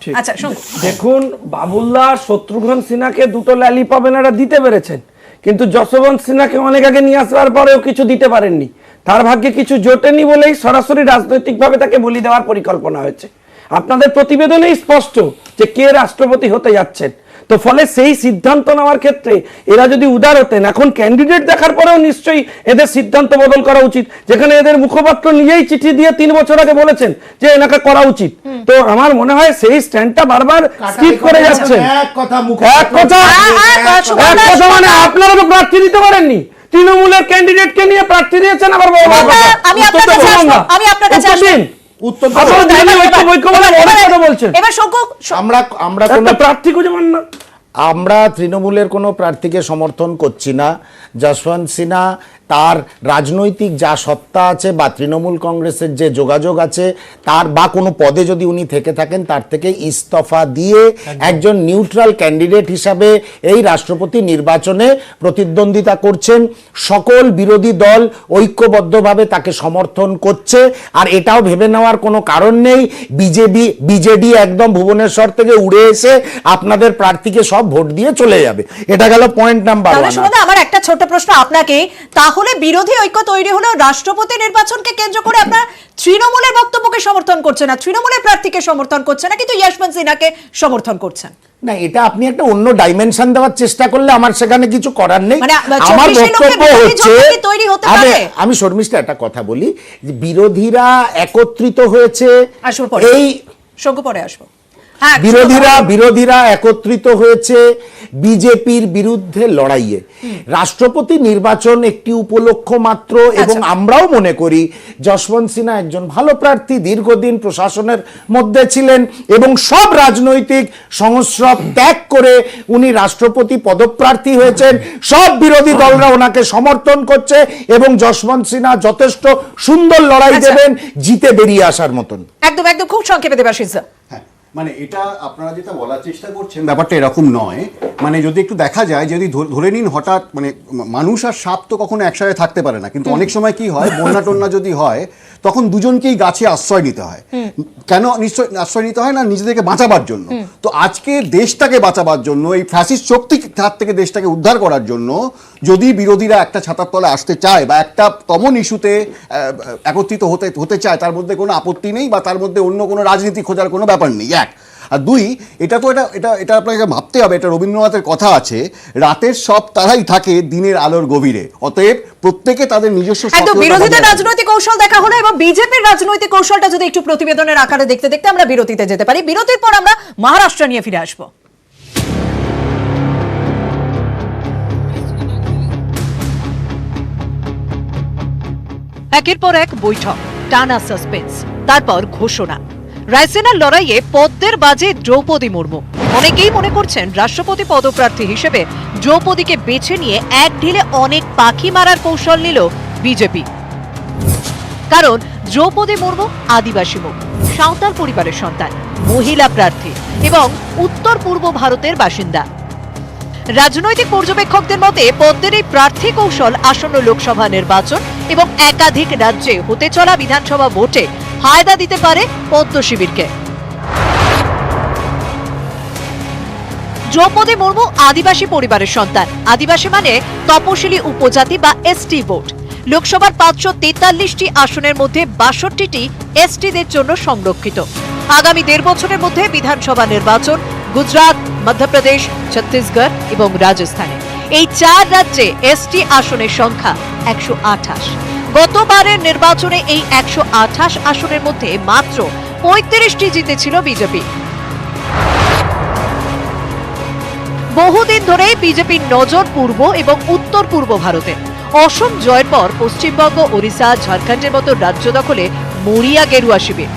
দেখুন, বাবুল্লাহ শত্রুঘ্ন সিনহাকে দুটো ল্যালিপপ এনারা দিতে পেরেছেন, কিন্তু যশবন্ত সিনহাকে অনেক আগে নিয়ে আসবার পরেও কিছু দিতে পারেননি। তার ভাগ্যে কিছু জোটেনি বলেই সরাসরি রাজনৈতিকভাবে তাকে বলি দেওয়ার পরিকল্পনা হয়েছে। আপনাদের প্রতিবেদনেই স্পষ্ট যে কে রাষ্ট্রপতি হতে যাচ্ছেন। তো ফলে সেই সিদ্ধান্ত নেওয়ার ক্ষেত্রে এরা যদি উদার হতেন, এখন ক্যান্ডিডেট দেখার পরেও নিশ্চয়ই এদের সিদ্ধান্ত বদল করা উচিত, যেখানে এদের মুখপাত্র নিজেই চিঠি দিয়ে 3 বছর আগে বলেছেন যে এনাকে করা উচিত। তো আমার মনে হয় সেই স্ট্যান্ডটা বারবার স্কিপ করে যাচ্ছেন। এক কথা মানে আপনারা তো প্রার্থী দিতে পারেননি, তৃণমূলের ক্যান্ডিডেটকে নিয়ে প্রার্থী দিয়েছেন, আবার আমরা তৃণমূলের কোনো প্রার্থীকে সমর্থন করছি না। যশবন্ত সিনহা তার রাজনৈতিক যা সত্তা আছে বা তৃণমূল কংগ্রেসের যে যোগাযোগ আছে, তার বা কোনো পদে যদি উনি থেকে থাকেন, তার থেকে ইস্তফা দিয়ে একজন নিউট্রাল ক্যান্ডিডেট হিসাবে এই রাষ্ট্রপতি নির্বাচনে প্রতিদ্বন্দ্বিতা করছেন। সকল বিরোধী দল ঐক্যবদ্ধভাবে তাকে সমর্থন করছে, আর এটাও ভেবে নেওয়ার কোনো কারণ নেই বিজেডি একদম ভুবনেশ্বর থেকে উড়ে এসে আপনাদের প্রার্থীকে সব ভোট দিয়ে চলে যাবে। এটা গেল পয়েন্ট নাম্বার 1। আমার একটা ছোট প্রশ্ন আপনাকে, তাহলে তাহলে বিরোধী ঐক্য তৈরি হলো রাষ্ট্রপতি নির্বাচনকে কেন্দ্র করে। আপনারা তৃণমূলের বক্তব্যকে সমর্থন করছেন না, তৃণমূলের প্রার্থীকে সমর্থন করছেন না, কিন্তু যশবন্ত সিনহাকে সমর্থন করছেন। না, এটা আপনি একটা অন্য ডাইমেনশন দেওয়ার চেষ্টা করলে আমার সেখানে কিছু করার নেই। মানে আমার বক্তব্য হচ্ছে, তৈরি হতে পারে। আমি শর্মিষ্ঠা একটা কথা বলি, যে বিরোধীরা একত্রিত হয়েছে, এই শঙ্কু পরে আসবো, বিরোধীরা একত্রিত হয়েছে বিজেপির বিরুদ্ধে লড়াইয়ে। রাষ্ট্রপতি নির্বাচন একটি উপলক্ষ মাত্র, এবং আমরাও মনে করি যশবন্ত সিনহা একজন ভালো প্রার্থী, দীর্ঘদিন প্রশাসনের মধ্যে ছিলেন এবং সব রাজনৈতিক সংস্রব ত্যাগ করে উনি রাষ্ট্রপতি পদপ্রার্থী হয়েছেন। সব বিরোধী দলরা ওনাকে সমর্থন করছে এবং যশবন্ত সিনহা যথেষ্ট সুন্দর লড়াই দেবেন, জিতে বেরিয়ে আসার মতন। একদম একদম খুব সংক্ষেপে দেবাশিস। মানে এটা আপনারা যেটা বলার চেষ্টা করছেন ব্যাপারটা এরকম নয়। মানে যদি একটু দেখা যায়, যদি ধরে নিন হঠাৎ, মানে মানুষ আর সাপ তো কখনো একসাথে থাকতে পারে না, কিন্তু অনেক সময় কি হয়, বন্যা টন্যা যদি হয় তখন দুজনকেই গাছে আশ্রয় নিতে হয়। কেন নিশ্চয় আশ্রয় নিতে হয় না? নিজেদেরকে বাঁচাবার জন্য। তো আজকে দেশটাকে বাঁচাবার জন্য, এই ফ্যাসিস্ট শক্তির হাত থেকে দেশটাকে উদ্ধার করার জন্য যদি বিরোধীরা একটা ছাতার তলে আসতে চায় বা একটা কমন ইস্যুতে একত্রিত হতে চায়, তার মধ্যে কোনো আপত্তি নেই, বা তার মধ্যে অন্য কোনো রাজনীতি খোঁজার কোনো ব্যাপার নেই। এক আর দুই, এটা আপনাকে ভাবতে হবে, এটা রবীন্দ্রনাথের কথা আছে, রাতের সব তারাই থাকে দিনের আলোর গভীরে। অতএব প্রত্যেকে তাদের নিজস্ব বিরোধীদের রাজনৈতিক কৌশল দেখা হলো, এবং বিজেপির রাজনৈতিক কৌশলটা যদি একটু প্রতিবেদনের আকারে দেখতে দেখতে আমরা বিরতিতে যেতে পারি। বিরতির পর আমরা মহারাষ্ট্র নিয়ে ফিরে আসবো। একের পর এক বৈঠক, টানা সাসপেন্স, তারপর ঘোষণা। রায়সেনার লড়াইয়ে পদ্মের বাজে দ্রৌপদী মুর্মু। অনেকেই মনে করছেন রাষ্ট্রপতি পদপ্রার্থী হিসেবে দ্রৌপদীকে বেছে নিয়ে এক ঢিলে অনেক পাখি মারার কৌশল নিল বিজেপি। কারণ দ্রৌপদী মুর্মু আদিবাসী মুখ, সাঁওতাল পরিবারের সন্তান, মহিলা প্রার্থী এবং উত্তর পূর্ব ভারতের বাসিন্দা। রাজনৈতিক পর্যবেক্ষকদের মতে পদ্মের এই প্রার্থী কৌশল আসন্ন লোকসভা নির্বাচন এবং একাধিক রাজ্যে হতে চলা বিধানসভা ভোটে ফায়দা দিতে পারে পদ্ম শিবিরকে। দ্রৌপদী মুর্মু আদিবাসী পরিবারের সন্তান। আদিবাসী মানে তপশিলি উপজাতি বা এসটি ভোট। লোকসভার 543টি আসনের মধ্যে 62টি এসটিদের জন্য সংরক্ষিত। আগামী 1.5 বছরের মধ্যে বিধানসভা নির্বাচন গুজরাট, মধ্যপ্রদেশ, ছত্তিশগড় এবং রাজস্থানে। এই 4 রাজ্যে এসটি আসনের সংখ্যা 128। গতবারের নির্বাচনে এই 128 আসনের মধ্যে মাত্র 35টি জিতেছিল বিজেপি। বহুদিন ধরে বিজেপির নজর পূর্ব এবং উত্তর পূর্ব ভারতে। অসম জয়ের পর পশ্চিমবঙ্গ, ওড়িশা, ঝাড়খণ্ডের মতো রাজ্য দখলে মরিয়া গেরুয়া শিবির।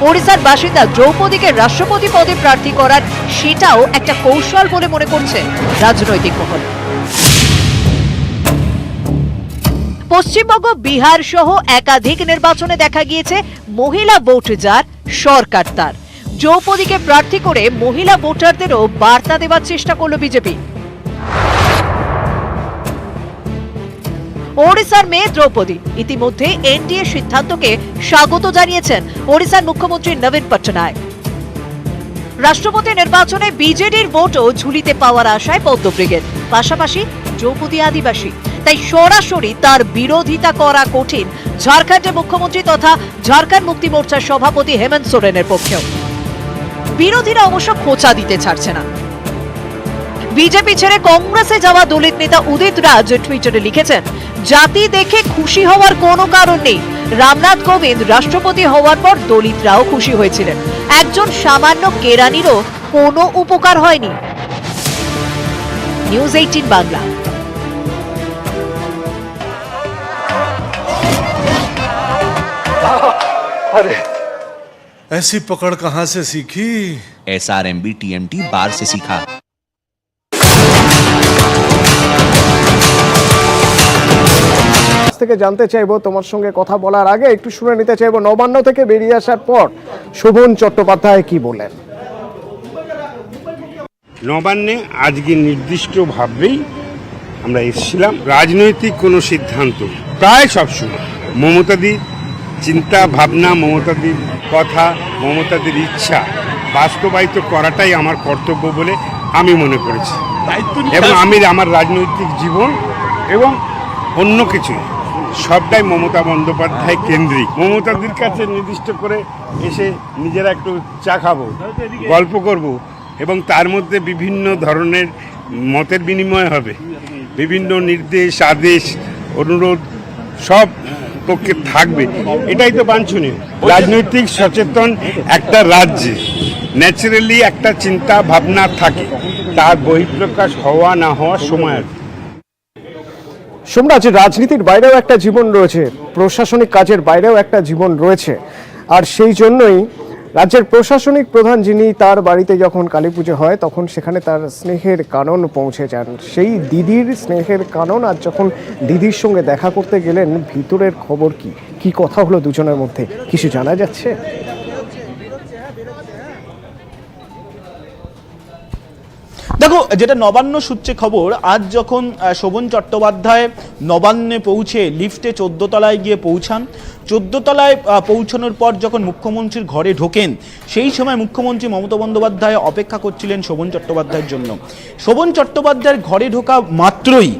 ওড়িশার বাসিন্দা দ্রৌপদীকে রাষ্ট্রপতি পদে প্রার্থী করার সেটাও একটা কৌশল বলে মনে করছে রাজনৈতিক মহল। পশ্চিমবঙ্গ, বিহার সহ একাধিক নির্বাচনে দেখা গিয়েছে মহিলা ভোট যার, সরকার তার। দ্রৌপদীকে প্রার্থী করে মহিলা ভোটারদেরও বার্তা দেওয়ার চেষ্টা করল বিজেপি। ওড়িশার মেয়ে দ্রৌপদী ইতিমধ্যে এনডিএ সিদ্ধান্তকে স্বাগত জানিয়েছেন ওড়িশার মুখ্যমন্ত্রী নবীন পট্টনায়ক। রাষ্ট্রপতি নির্বাচনে বিজেডির ভোটও ঝুলিতে পাওয়ার আশায় পদ্ম ব্রিগেড। পাশাপাশি দ্রৌপদী আদিবাসী, তাই সরাসরি তার বিরোধিতা করা কঠিন ঝাড়খণ্ডের মুখ্যমন্ত্রী তথা ঝাড়খণ্ড মুক্তি মোর্চার সভাপতি হেমন্ত সোরেনের পক্ষেও। বিরোধীরা অবশ্য খোঁচা দিতে ছাড়ছে না। বিজেপি ছেড়ে কংগ্রেসে যাওয়া দলিত নেতা উদিত রাজ টুইটারে লিখেছেন, জাতি দেখে খুশি হওয়ার কোনো কারণ নেই। রামনাথ কোবিন্দ রাষ্ট্রপতি হওয়ার পর দলিতরাও খুশি হয়েছিলেন। একজন সামান্য কেরানিরও কোনো উপকার হয়নি। নিউজ 18 বাংলা। अरे ऐसी पकड़ कहां से सीखी? SRMB TMT बार से सीखा। থেকে জানতে চাইবো, তোমার সঙ্গে কথা বলার আগে একটু শুনে নিতে চাইবো নবান্ন থেকে বেরিয়ে আসার পর শোভন চট্টোপাধ্যায় কি বলেন। নবান্নে আজকে নির্দিষ্টভাবেই আমরা এসেছিলাম। রাজনৈতিক কোনো সিদ্ধান্ত প্রায় সবসময় মমতাদির চিন্তা ভাবনা, মমতাদির কথা, মমতাদির ইচ্ছা বাস্তবায়িত করাটাই আমার কর্তব্য বলে আমি মনে করেছি। এবং আমি আমার রাজনৈতিক জীবন এবং অন্য কিছু সবটাই মমতা বন্দ্যোপাধ্যায় কেন্দ্রিক। মমতাদির কাছে নির্দিষ্ট করে এসে নিজেরা একটু চা খাবো, গল্প করব, এবং তার মধ্যে বিভিন্ন ধরনের মতের বিনিময় হবে, বিভিন্ন নির্দেশ, আদেশ, অনুরোধ সব পক্ষে থাকবে। এটাই তো বাঞ্ছনীয়। রাজনৈতিক সচেতন একটা রাজ্যে ন্যাচারালি একটা চিন্তা ভাবনা থাকে, তার বহিঃপ্রকাশ হওয়া না হওয়ার সময় আছে। সোমরাজ, রাজনীতির বাইরেও একটা জীবন রয়েছে, প্রশাসনিক কাজের বাইরেও একটা জীবন রয়েছে, আর সেই জন্যই রাজ্যের প্রশাসনিক প্রধান যিনি, তার বাড়িতে যখন কালী পুজো হয় তখন সেখানে তার স্নেহের কানন পৌঁছে যান। সেই দিদির স্নেহের কানন আজ যখন দিদির সঙ্গে দেখা করতে গেলেন, ভিতরের খবর কি, কি কথা হলো দুজনের মধ্যে, কিছু জানা যাচ্ছে? দেখো, যেটা নবান্ন সূত্রে খবর, আজ যখন শোভন চট্টোপাধ্যায় নবান্নে পৌঁছে লিফটে 14 তলায় গিয়ে পৌঁছান, 14 তলায় পৌঁছানোর পর যখন মুখ্যমন্ত্রীর ঘরে ঢোকেন, সেই সময় মুখ্যমন্ত্রী মমতা বন্দ্যোপাধ্যায় অপেক্ষা করছিলেন শোভন চট্টোপাধ্যায়ের জন্য। শোভন চট্টোপাধ্যায়ের ঘরে ঢোকা মাত্রই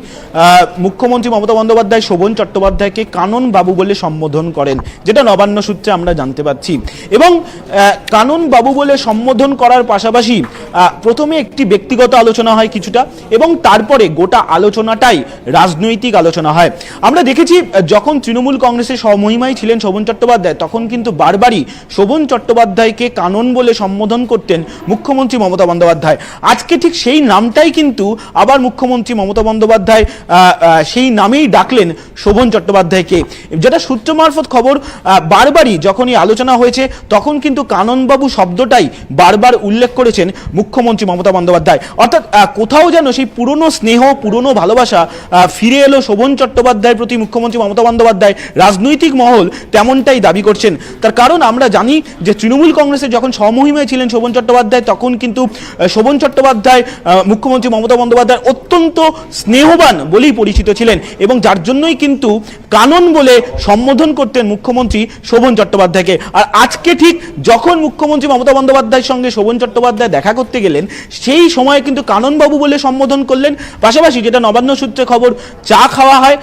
মুখ্যমন্ত্রী মমতা বন্দ্যোপাধ্যায় শোভন চট্টোপাধ্যায়কে কানন বাবু বলে সম্বোধন করেন, যেটা নবান্ন সূত্রে আমরা জানতে পারছি। এবং কানন বাবু বলে সম্বোধন করার পাশাপাশি প্রথমে একটি ব্যক্তিগত আলোচনা হয় কিছুটা, এবং তারপরে গোটা আলোচনাটাই রাজনৈতিক আলোচনা হয়। আমরা দেখেছি যখন তৃণমূল কংগ্রেসের সমমহিমায় ছিলেন শোভন চট্টোপাধ্যায়, তখন কিন্তু বারবারই শোভন চট্টোপাধ্যায়কে কানন বলে সম্বোধন করতেন মুখ্যমন্ত্রী মমতা বন্দ্যোপাধ্যায়। আজকে ঠিক সেই নামটাই কিন্তু আবার মুখ্যমন্ত্রী মমতা বন্দ্যোপাধ্যায় সেই নামেই ডাকলেন শোভন চট্টোপাধ্যায়কে। যেটা সূত্র মারফত খবর, বারবারই যখনই আলোচনা হয়েছে তখন কিন্তু কাননবাবু শব্দটাই বারবার উল্লেখ করেছেন মুখ্যমন্ত্রী মমতা বন্দ্যোপাধ্যায়। অর্থাৎ কোথাও যেন সেই পুরনো স্নেহ, পুরনো ভালোবাসা ফিরে এলো শোভন চট্টোপাধ্যায়ের প্রতি মুখ্যমন্ত্রী মমতা বন্দ্যোপাধ্যায়। রাজনৈতিক মহল তেমনটাই দাবি করছেন। তার কারণ আমরা জানি যে তৃণমূল কংগ্রেসের যখন সমমহিমায় ছিলেন শোভন চট্টোপাধ্যায়, তখন কিন্তু শোভন চট্টোপাধ্যায় মুখ্যমন্ত্রী মমতা বন্দ্যোপাধ্যায় অত্যন্ত স্নেহবান বলেই পরিচিত ছিলেন, এবং যার জন্যই কিন্তু কানন বলে সম্বোধন করতেন মুখ্যমন্ত্রী শোভন চট্টোপাধ্যায়কে। আর আজকে ঠিক যখন মুখ্যমন্ত্রী মমতা বন্দ্যোপাধ্যায়ের সঙ্গে শোভন চট্টোপাধ্যায় দেখা করতে গেলেন, সেই সময় কিন্তু কাননবাবু বলে সম্বোধন করলেন। পাশাপাশি যেটা নবান্ন সূত্রে খবর, চা খাওয়া হয়,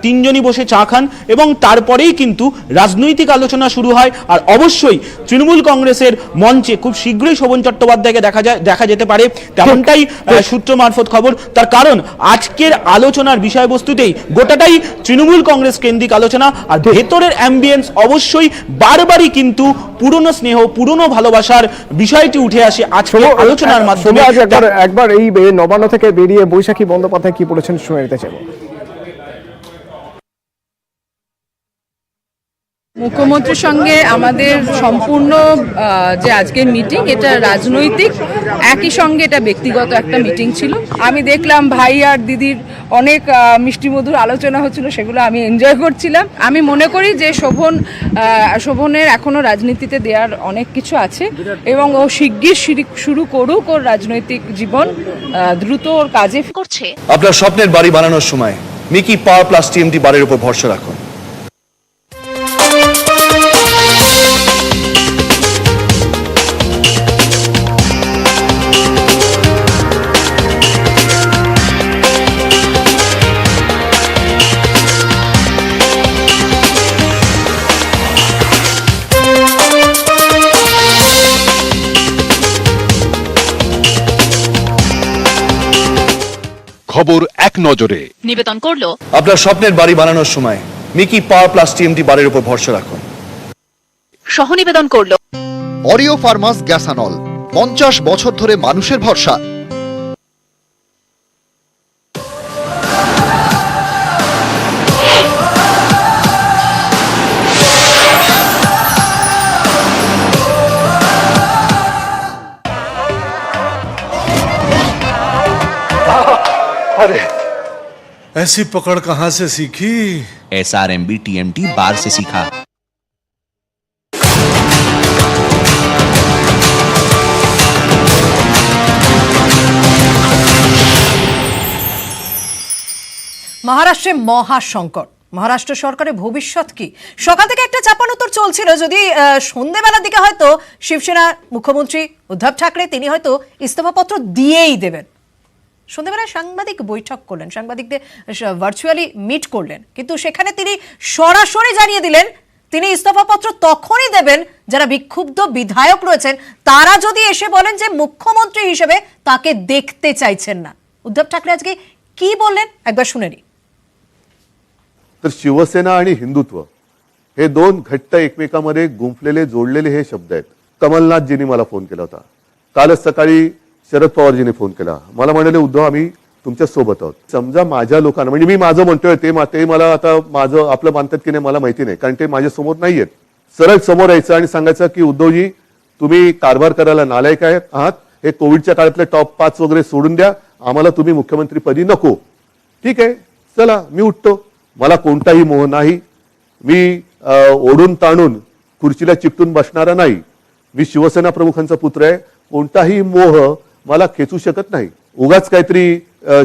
তিনজনই বসে চা খান, এবং তারপরেই কিন্তু রাজনৈতিক আলোচনা শুরু হয়। আর অবশ্যই তৃণমূল কংগ্রেসের মঞ্চে খুব শীঘ্রই শোভন চট্টোপাধ্যায়কে দেখা যেতে পারে, তেমনটাই সূত্র মারফত খবর। তার কারণ আজকের আলোচনার বিষয়বস্তুতেই গোটাটাই তৃণমূল কংগ্রেস কেন্দ্রিক আলোচনা, আর ভেতরের অ্যাম্বিয়েন্স অবশ্যই বারবারই কিন্তু পুরনো স্নেহ, পুরনো ভালোবাসার বিষয়টি উঠে আসে আজকের আলোচনার মাধ্যমে। একবার এই নবান্ন থেকে বেরিয়ে বৈশাখী বন্দ্যোপাধ্যায় কি বলেছেন শুনে নিতে চাইব। মুখ্যমন্ত্রীর সঙ্গে আমাদের সম্পূর্ণ যে আজকের মিটিং, এটা রাজনৈতিক, একই সঙ্গে এটা ব্যক্তিগত একটা মিটিং ছিল। আমি দেখলাম ভাই আর দিদির অনেক মিষ্টিমধুর আলোচনা হচ্ছিল, সেগুলো আমি এনজয় করছিলাম। আমি মনে করি যে শোভনের এখনো রাজনীতিতে দেওয়ার অনেক কিছু আছে, এবং ও শিগগির শুরু করুক ওর রাজনৈতিক জীবন, দ্রুত ওর কাজে করছে। আপনার স্বপ্নের বাড়ি বানানোর সময় মিকি পাওয়ার প্লাস টিএমটি বাড়ির উপর ভরসা রাখুন। খবর এক নজরে নিবেদন করলো আপনার স্বপ্নের বাড়ি বানানোর সময় মিকি পাওয়ার প্লাস টিএমটি বাড়ির উপর ভরসা রাখুন। সহ নিবেদন করলো অরিও ফার্মাস গ্যাসানল, 50 বছর ধরে মানুষের ভরসা। अरे ऐसी पकड़ कहां से सीखी? SRMB TMT बार से सीखा। মহারাষ্ট্রে মহাসংকট, মহারাষ্ট্র সরকারের ভবিষ্যৎ কি? সকাল থেকে একটা চাপানোত্তর চলছিল, যদি সন্ধ্যেবেলার দিকে হয়তো শিবসেনা মুখ্যমন্ত্রী উদ্ধব ঠাকরে তিনি হয়তো ইস্তফাপত্র দিয়েই দেবেন। সন্ধ্যাবেলায় সাংবাদিক বৈঠক করলেন, সাংবাদিকদের ভার্চুয়ালি মিট করলেন, কিন্তু সেখানে তিনি সরাসরি জানিয়ে দিলেন তিনি ইস্তফাপত্র তখনই দেবেন যারা বিক্ষুব্ধ বিধায়ক রয়েছেন তারা যদি এসে বলেন যে মুখ্যমন্ত্রী হিসেবে তাকে দেখতে চাইছেন না। উদ্ধব ঠাকরে আজকে কি বললেন একবার শুনে নি। तर शिवसेना आणि हिंदुत्व हे दोन घट्ट एकमेकांमध्ये गुंफलेले जोडलेले हे शब्द आहेत. कमलनाथजींनी मला फोन केला होता, कालच सकाळी शरद पवारजींनी फोन केला, मला म्हणाले उद्धव आम्ही तुमच्या सोबत आहोत. समजा माझ्या लोकांना, म्हणजे मी माझं म्हणतोय ते मला आता माझं आपलं मानतात की नाही मला माहिती नाही, कारण ते माझ्या समोर नाहीयेत. सरळ समोर यायचं आणि सांगायचं की उद्धवजी तुम्ही कारभार करायला नालायक आहात, हे कोविडच्या काळातले टॉप 5 वगैरे सोडून द्या, आम्हाला तुम्ही मुख्यमंत्रीपदी नको. ठीक आहे, चला मी उठतो, मला कोणताही मोह नाही, मी ओढून ताणून खुर्चीला चिकटून बसणारा नाही, मी शिवसेना प्रमुखांचा पुत्र आहे, कोणताही मोह मला खेचू शकत नाही. उगाच काहीतरी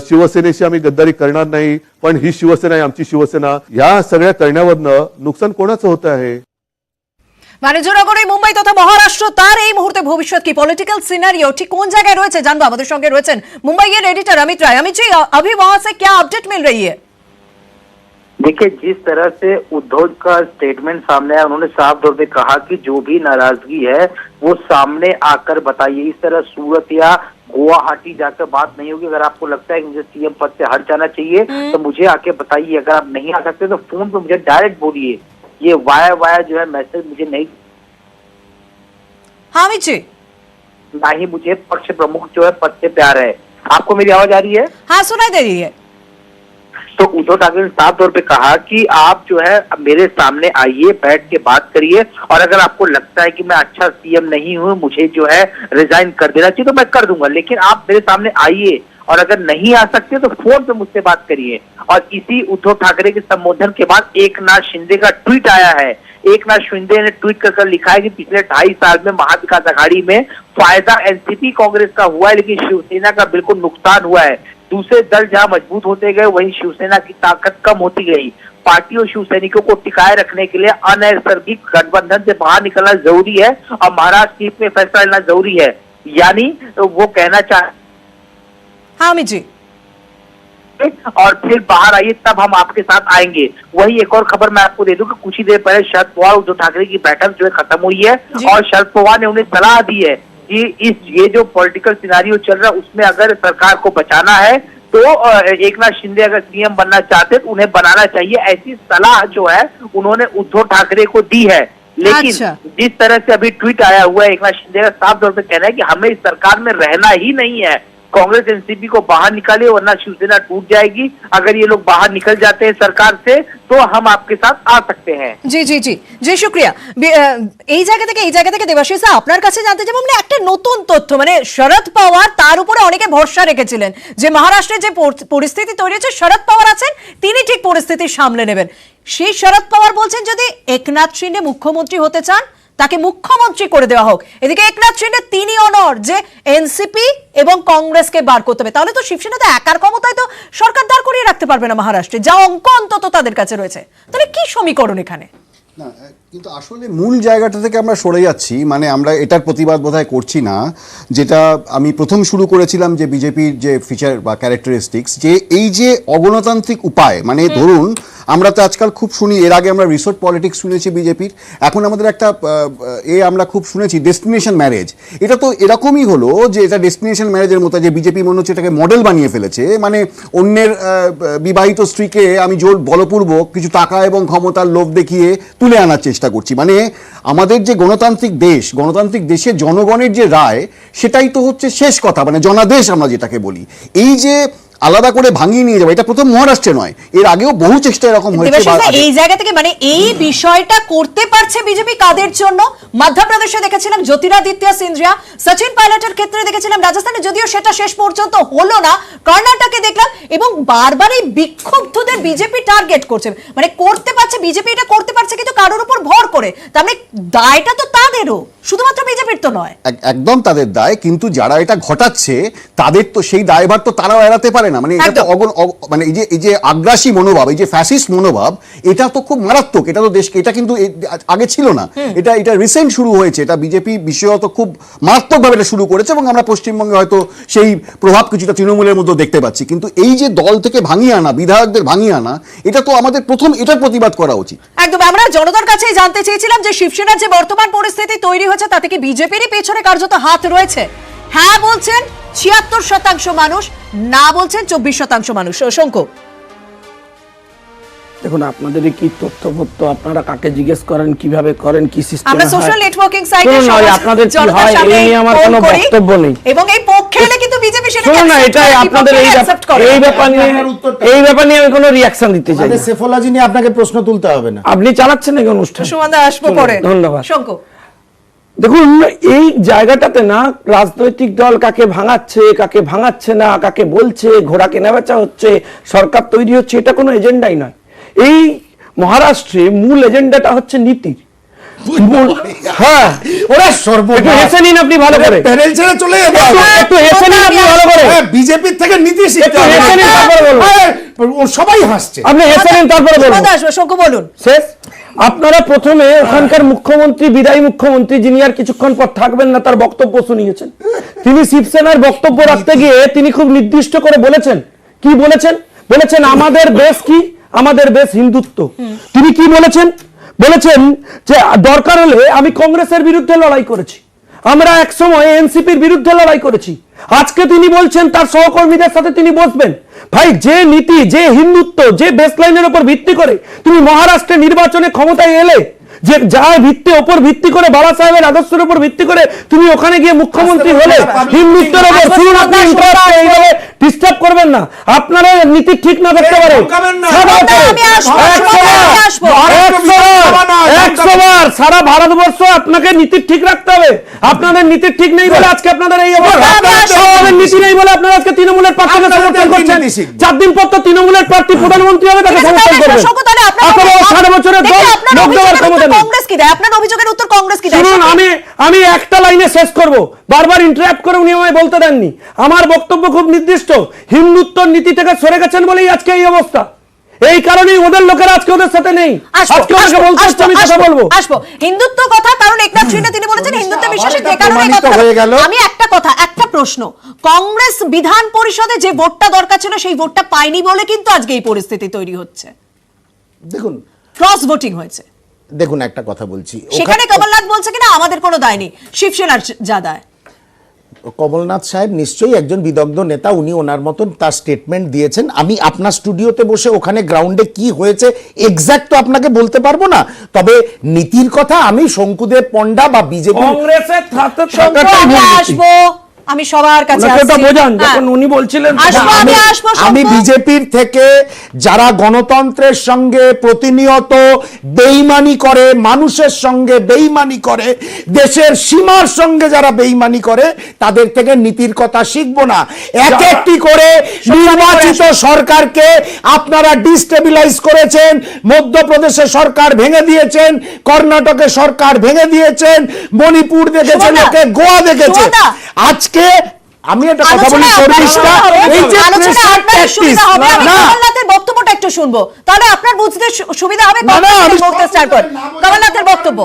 शिवसेनेशी आम्ही गद्दारी करणार नाही, पण ही शिवसेना आहे आमची शिवसेना, या सगळ्या करण्यावरनं नुकसान कोणाचं होत आहे? বাণিজ্যনগরী মুম্বাই তথা মহারাষ্ট্র তার এই মুহূর্তে ভবিষ্যৎ কি, পলিটিক্যাল সিনারিও ঠিক কোন জায়গায় রয়েছে জানবো। আমাদের সঙ্গে রয়েছেন মুম্বাইয়ের এডিটর अमित राय। अमित जी, अभी वहां से क्या अपडेट मिल रही है? देखिए, जिस तरह से उद्धव का स्टेटमेंट सामने आया, उन्होंने साफ तौर पे कहा कि जो भी नाराजगी है वो सामने आकर बताइए। इस तरह सूरत या गुवाहाटी जाकर बात नहीं होगी। अगर आपको लगता है कि मुझे सीएम पद से हट जाना चाहिए तो मुझे आके बताइए, अगर आप नहीं आ सकते तो फोन पे मुझे डायरेक्ट बोलिए। ये वाया जो है मैसेज मुझे नहीं, हाँ अमित जी, ना ही मुझे पक्ष प्रमुख जो है पद से प्यार है। आपको मेरी आवाज आ रही है? हाँ सुनाई दे रही है। तो उद्धव ठाकरे ने साफ तौर पे कहा कि आप जो है मेरे सामने आइए, बैठ के बात करिए, और अगर आपको लगता है कि मैं अच्छा सीएम नहीं हूँ, मुझे जो है रिजाइन कर देना चाहिए तो मैं कर दूंगा, लेकिन आप मेरे सामने आइए, और अगर नहीं आ सकते तो फोन पे मुझसे बात करिए। और इसी उद्धव ठाकरे के संबोधन के बाद एकनाथ शिंदे का ट्वीट आया है। एकनाथ शिंदे ने ट्वीट कर लिखा है कि पिछले 2.5 साल में महाविकास आघाड़ी में फायदा एनसीपी कांग्रेस का हुआ है, लेकिन शिवसेना का बिल्कुल नुकसान हुआ है। दूसरे दल जहां मजबूत होते गए वहीं शिवसेना की ताकत कम होती गई। पार्टी और शिवसैनिकों को टिकाए रखने के लिए अनैसर्गिक गठबंधन से बाहर निकलना जरूरी है और महाराष्ट्र सीट में फैसला लेना जरूरी है। यानी वो कहना चाह, हाँ अमित जी, और फिर बाहर आइए तब हम आपके साथ आएंगे। वही एक और खबर मैं आपको दे दूं कि कुछ ही देर पहले शरद पवार उद्धव ठाकरे की बैठक जो है खत्म हुई है और शरद पवार ने उन्हें सलाह दी है कि ये जो पॉलिटिकल सिनारियो चल रहा है उसमें अगर सरकार को बचाना है तो एकनाथ शिंदे अगर सीएम बनना चाहते तो उन्हें बनाना चाहिए। ऐसी सलाह जो है उन्होंने उद्धव ठाकरे को दी है। लेकिन जिस तरह से अभी ट्वीट आया हुआ है एकनाथ शिंदे का साफ तौर पर कहना है कि हमें इस सरकार में रहना ही नहीं है, कांग्रेस एनसीपी को बाहर निकाले वरना शिवसेना टूट जाएगी। अगर ये लोग बाहर निकल जाते हैं सरकार से तो हम आपके साथ आ सकते हैं। জি জি জি জি শুকরিয়া। এই জায়গা থেকে দেবাশিস আপনার কাছে জানতে চাইবো, মানে একটা নতুন তথ্য, মানে শরদ পাওয়ার তার উপরে অনেকে ভরসা রেখেছিলেন যে মহারাষ্ট্রে যে পরিস্থিতি তৈরি হয়েছে শরদ পাওয়ার আছেন তিনি ঠিক পরিস্থিতি সামলে নেবেন। সেই শরদ পাওয়ার বলছেন যদি একনাথ শিন্ডে মুখ্যমন্ত্রী হতে চান তাকে মুখ্যমন্ত্রী করে দেওয়া হোক। এদিকে একনাথ শিন্ডে তিনি অনড় যে এনসিপি এবং কংগ্রেসকে বার করতে হবে। তাহলে তো শিবসেনা তো একার ক্ষমতায় তো সরকার দাঁড় করিয়ে রাখতে পারবে না মহারাষ্ট্রে, যা অঙ্ক অন্তত তাদের কাছে রয়েছে। তাহলে কি সমীকরণ এখানে? না, কিন্তু আসলে মূল জায়গাটা থেকে আমরা সরে যাচ্ছি, মানে আমরা এটার প্রতিবাদ বোধহয় করছি না, যেটা আমি প্রথম শুরু করেছিলাম যে বিজেপির যে ফিচার বা ক্যারেক্টারিস্টিক্স, যে এই যে অগণতান্ত্রিক উপায়, মানে ধরুন আমরা তো আজকাল খুব শুনি, এর আগে আমরা রিসোর্ট পলিটিক্স শুনেছি বিজেপির, এখন আমাদের একটা আমরা খুব শুনেছি ডেস্টিনেশন ম্যারেজ। এটা তো এরকমই হলো যে এটা ডেস্টিনেশন ম্যারেজের মতো, যে বিজেপি মনে হচ্ছে এটাকে মডেল বানিয়ে ফেলেছে, মানে অন্যের বিবাহিত স্ত্রীকে আমি জোর বলপূর্বক কিছু টাকা এবং ক্ষমতার লোভ দেখিয়ে তুলে আনার চেষ্টা করছি। মানে আমাদের যে গণতান্ত্রিক দেশ, গণতান্ত্রিক দেশে জনগণের যে রায় সেটাই তো হচ্ছে শেষ কথা, মানে জনাদেশ আমরা যেটাকে বলি। এই যে আলাদা করে ভাঙিয়ে নিয়ে যাবে, এটা প্রথম মহারাষ্ট্রে নয়, এর আগেও বহু চেষ্টা এরকম হয়েছে। এই জায়গা থেকে মানে এই বিষয়টা করতে পারছে বিজেপি কাদের জন্য? মধ্যপ্রদেশে দেখেছিলাম জ্যোতিরাদিত্য সিন্ধিয়া, সচিন পাইলটের ক্ষেত্রে দেখেছিলাম রাজস্থানে, যদিও সেটা শেষ পর্যন্ত হলো না, কর্ণাটকে দেখলাম, এবং বারবার এই বিক্ষুব্ধদের বিজেপি টার্গেট করছে। মানে করতে পারছে বিজেপি, এটা করতে পারছে কিন্তু কারোর উপর ভর করে, তার মানে দায়টা তো তাদেরও। শুধুমাত্র বিজেপির তো নয়। একদম তাদের দায়, কিন্তু যারা এটা ঘটাচ্ছে তাদের তো সেই দায়ভার তো তারাও এড়াতে পারে না। মানে এটা তো মানে এই যে আগ্রাসী মনোভাব, এই যে ফ্যাসিস্ট মনোভাব, এটা তো খুব মারাত্মক। এটা তো দেশকে, এটা কিন্তু আগে ছিল না, এটা রিসেন্ট শুরু হয়েছে। এটা বিজেপি বিশেষত খুব মারাত্মকভাবে এটা শুরু করেছে এবং আমরা পশ্চিমবঙ্গে হয়তো সেই প্রভাব কিছুটা তৃণমূলের মধ্যে দেখতে পাচ্ছি। কিন্তু এই যে দল থেকে ভাঙিয়ে আনা, বিধায়কদের ভাঙিয়ে আনা, এটা তো আমাদের প্রথম এটার প্রতিবাদ করা উচিত। একদম। আমরা জনতার কাছেই জানতে চেয়েছিলাম যে শিবসেনার যে বর্তমান পরিস্থিতি তৈরি হয়েছে তাতে কি বিজেপিরই পেছনে কার্যত হাত রয়েছে? হ্যাঁ বলছেন 76% মানুষ, না বলছেন 24% মানুষ। শঙ্কু, দেখুন আপনাদের কি তথ্যপত্র, আপনারা কাকে জিজ্ঞেস করেন, কিভাবে করেন, কি সিস্টেম, আমরা সোশ্যাল নেটওয়ার্কিং সাইটে আপনাদের কি হয় এই নিয়ে আমার কোনো বক্তব্য নেই, এবং এই পক্ষে এলে কিন্তু বিজেপি সেটা শুনুন না, এটাই আপনাদের এই ব্যাপার নিয়ে আমি কোনো রিঅ্যাকশন দিতে চাই না। সেফোলজি নিয়ে আপনাকে প্রশ্ন তুলতে হবে না, আপনি চালাচ্ছেন এই অনুষ্ঠান। সুমন দা আসবো পরে। ধন্যবাদ। শঙ্কু, দেখুন এই জায়গাটাতে না রাজনৈতিক দল কাকে ভাঙাচ্ছে না, কাকে বলছে ঘোড়া কেনা বেচা হচ্ছে, সরকার তৈরি হচ্ছে, এটা কোনো এজেন্ডাই নয়। এই মহারাষ্ট্রে মূল এজেন্ডাটা হচ্ছে নীতির। হ্যাঁ, ওরা একটু হেসে নিন আপনি ভালো করে, প্যানেল ছেড়ে চলে যাবে, একটু হেসে নিন আপনি ভালো করে, বিজেপির থেকে নীতি শিখতে হবে, হেসে নিন তারপরে বলুন। সবাই হাসছে, আপনি হেসে নিন তারপরে বলুন। শঙ্কু বলুন। শেষ। আপনারা প্রথমে ওখানকার মুখ্যমন্ত্রী, বিদায়ী মুখ্যমন্ত্রী, যিনি আর কিছুক্ষণ পর থাকবেন না, তার বক্তব্য শুনিয়েছেন। তিনি শিবসেনার বক্তব্য রাখতে গিয়ে তিনি খুব নির্দিষ্ট করে বলেছেন, কি বলেছেন? বলেছেন আমাদের দেশ কি, আমাদের দেশ হিন্দুত্ব। তিনি কি বলেছেন? বলেছেন যে দরকার হলে আমি কংগ্রেসের বিরুদ্ধে লড়াই করেছি, আমরা একসময় এনসিপির বিরুদ্ধে লড়াই করেছি। আজকে তিনি বলছেন তার সহকর্মীদের সাথে তিনি বসবেন। ভাই, যে নীতি, যে হিন্দুত্ব, যে বেসলাইনের উপর ভিত্তি করে তুমি মহারাষ্ট্রে নির্বাচনে ক্ষমতায় এলে, যে যার ওপর ভিত্তি করে, বাবা সাহেবের আদর্শের উপর ভিত্তি করে তুমি ওখানে গিয়ে মুখ্যমন্ত্রী হলে, হিন্দুত্বের উপর শুনুন, আপনি এইভাবে ডিস্টার্ব করবেন না। আপনারা নীতি ঠিক না থাকতে পারে, 100 বার সারা ভারতবর্ষ আপনাকে নীতি ঠিক রাখতে হবে। আপনাদের নীতি ঠিক নেই বলে আজকে আপনাদের এই অবস্থা, আপনাদের নীতি নেই বলে আপনারা আজকে তৃণমূলের প্রার্থীকে সমর্থন করছেন। 4 দিন পর তো তৃণমূলের প্রার্থী প্রধানমন্ত্রী হবে, তাকে সমর্থন করবেন। 18 বছরের দল ক্ষমতা। কংগ্রেস কি দেয়? আপনার অভিযোগের উত্তর কংগ্রেস কি দেয়? শুনুন, আমি একটা লাইনে শেষ করব, বারবার ইন্টারাপ্ট করে উনি আমায় বলতে দেননি। আমার বক্তব্য খুব নির্দিষ্ট, হিন্দুত্বর নীতি থেকে সরে গেছেন বলেই আজকে এই অবস্থা। এই কারণেই ওদের লোকেরা আজকে ওদের সাথে নেই। আজকে ওনাকে বলতে হচ্ছে, আমি কথা বলবো। আসবো হিন্দুত্ব কথা, কারণ একনাথ শিন্ডে তিনি বলেছেন হিন্দুত্ব বিশ্বাসী, যে কারণে কথা হয়ে গেল। আমি একটা প্রশ্ন, কংগ্রেস বিধান পরিষদে যে ভোটটা দরকার ছিল সেই ভোটটা পায়নি বলে কিন্তু আজকে এই পরিস্থিতি তৈরি হচ্ছে। দেখুন, ক্রস ভোটিং হয়েছে। দেখুন একটা কথা বলছি, সেখানে কমলনাথ বলছে কিনা আমাদের কোনো দায় নেই, শিবসেনার যা দায়। কমলনাথ সাহেব নিশ্চয়ই একজন বিদগ্ধ নেতা, উনি ওনার মতন তার স্টেটমেন্ট দিয়েছেন। আমি আপনার স্টুডিওতে বসে ওখানে গ্রাউন্ডে কি হয়েছে এক্সাক্ট তো আপনাকে বলতে পারবো না, তবে নীতির কথা আমি শঙ্কুদেব পণ্ডা বা বিজেপি কংগ্রেসের আসবো, আমি সবার কাছে উনি বলছিলেন আমি বিজেপির থেকে যারা গণতন্ত্রের সঙ্গে প্রতিনিয়ত বেইমানি করে, মানুষের সঙ্গে বেইমানি করে, দেশের সীমার সঙ্গে যারা বেইমানি করে, তাদের থেকে নীতির কথা শিখবো না। এক একটি করে নির্বাচিত সরকারকে আপনারা ডিস্টেবিলাইজ করেছেন। মধ্যপ্রদেশে সরকার ভেঙে দিয়েছেন, কর্ণাটকে সরকার ভেঙে দিয়েছেন, মণিপুর দেখেছেন, গোয়া দেখেছেন। আজকে আমি একটা কথা বলি, এই যে কমলনাথের বক্তব্যটা একটু শুনবো, তাহলে আপনার বুঝতে সুবিধা হবে। কমলনাথের বক্তব্য।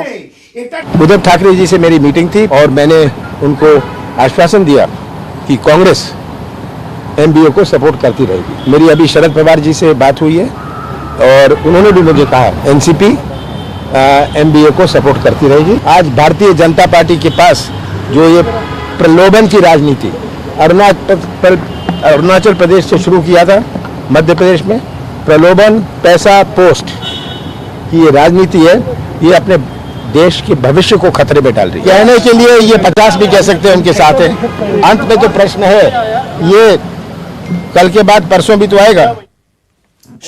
उद्धव ठाकरे जी से मेरी मीटिंग थी और मैंने उनको आश्वासन दिया कि कांग्रेस एमबीओ को सपोर्ट करती रहेगी। मेरी अभी शरद पवार जी से बात हुई है और उन्होंने भी मुझे कहा एनसीपी एमबीओ को सपोर्ट करती रहेगी। आज भारतीय जनता पार्टी के पास जो ये प्रलोभन की राजनीति अरुणाचल प्रदेश से शुरू किया था, मध्य प्रदेश में प्रलोभन, पैसा, पोस्ट की ये राजनीति है, ये अपने देश के भविष्य को खतरे में डाल रही है। कहने के लिए ये 50 भी कह सकते हैं उनके साथ है। अंत में जो प्रश्न है ये कल के बाद परसों भी तो आएगा।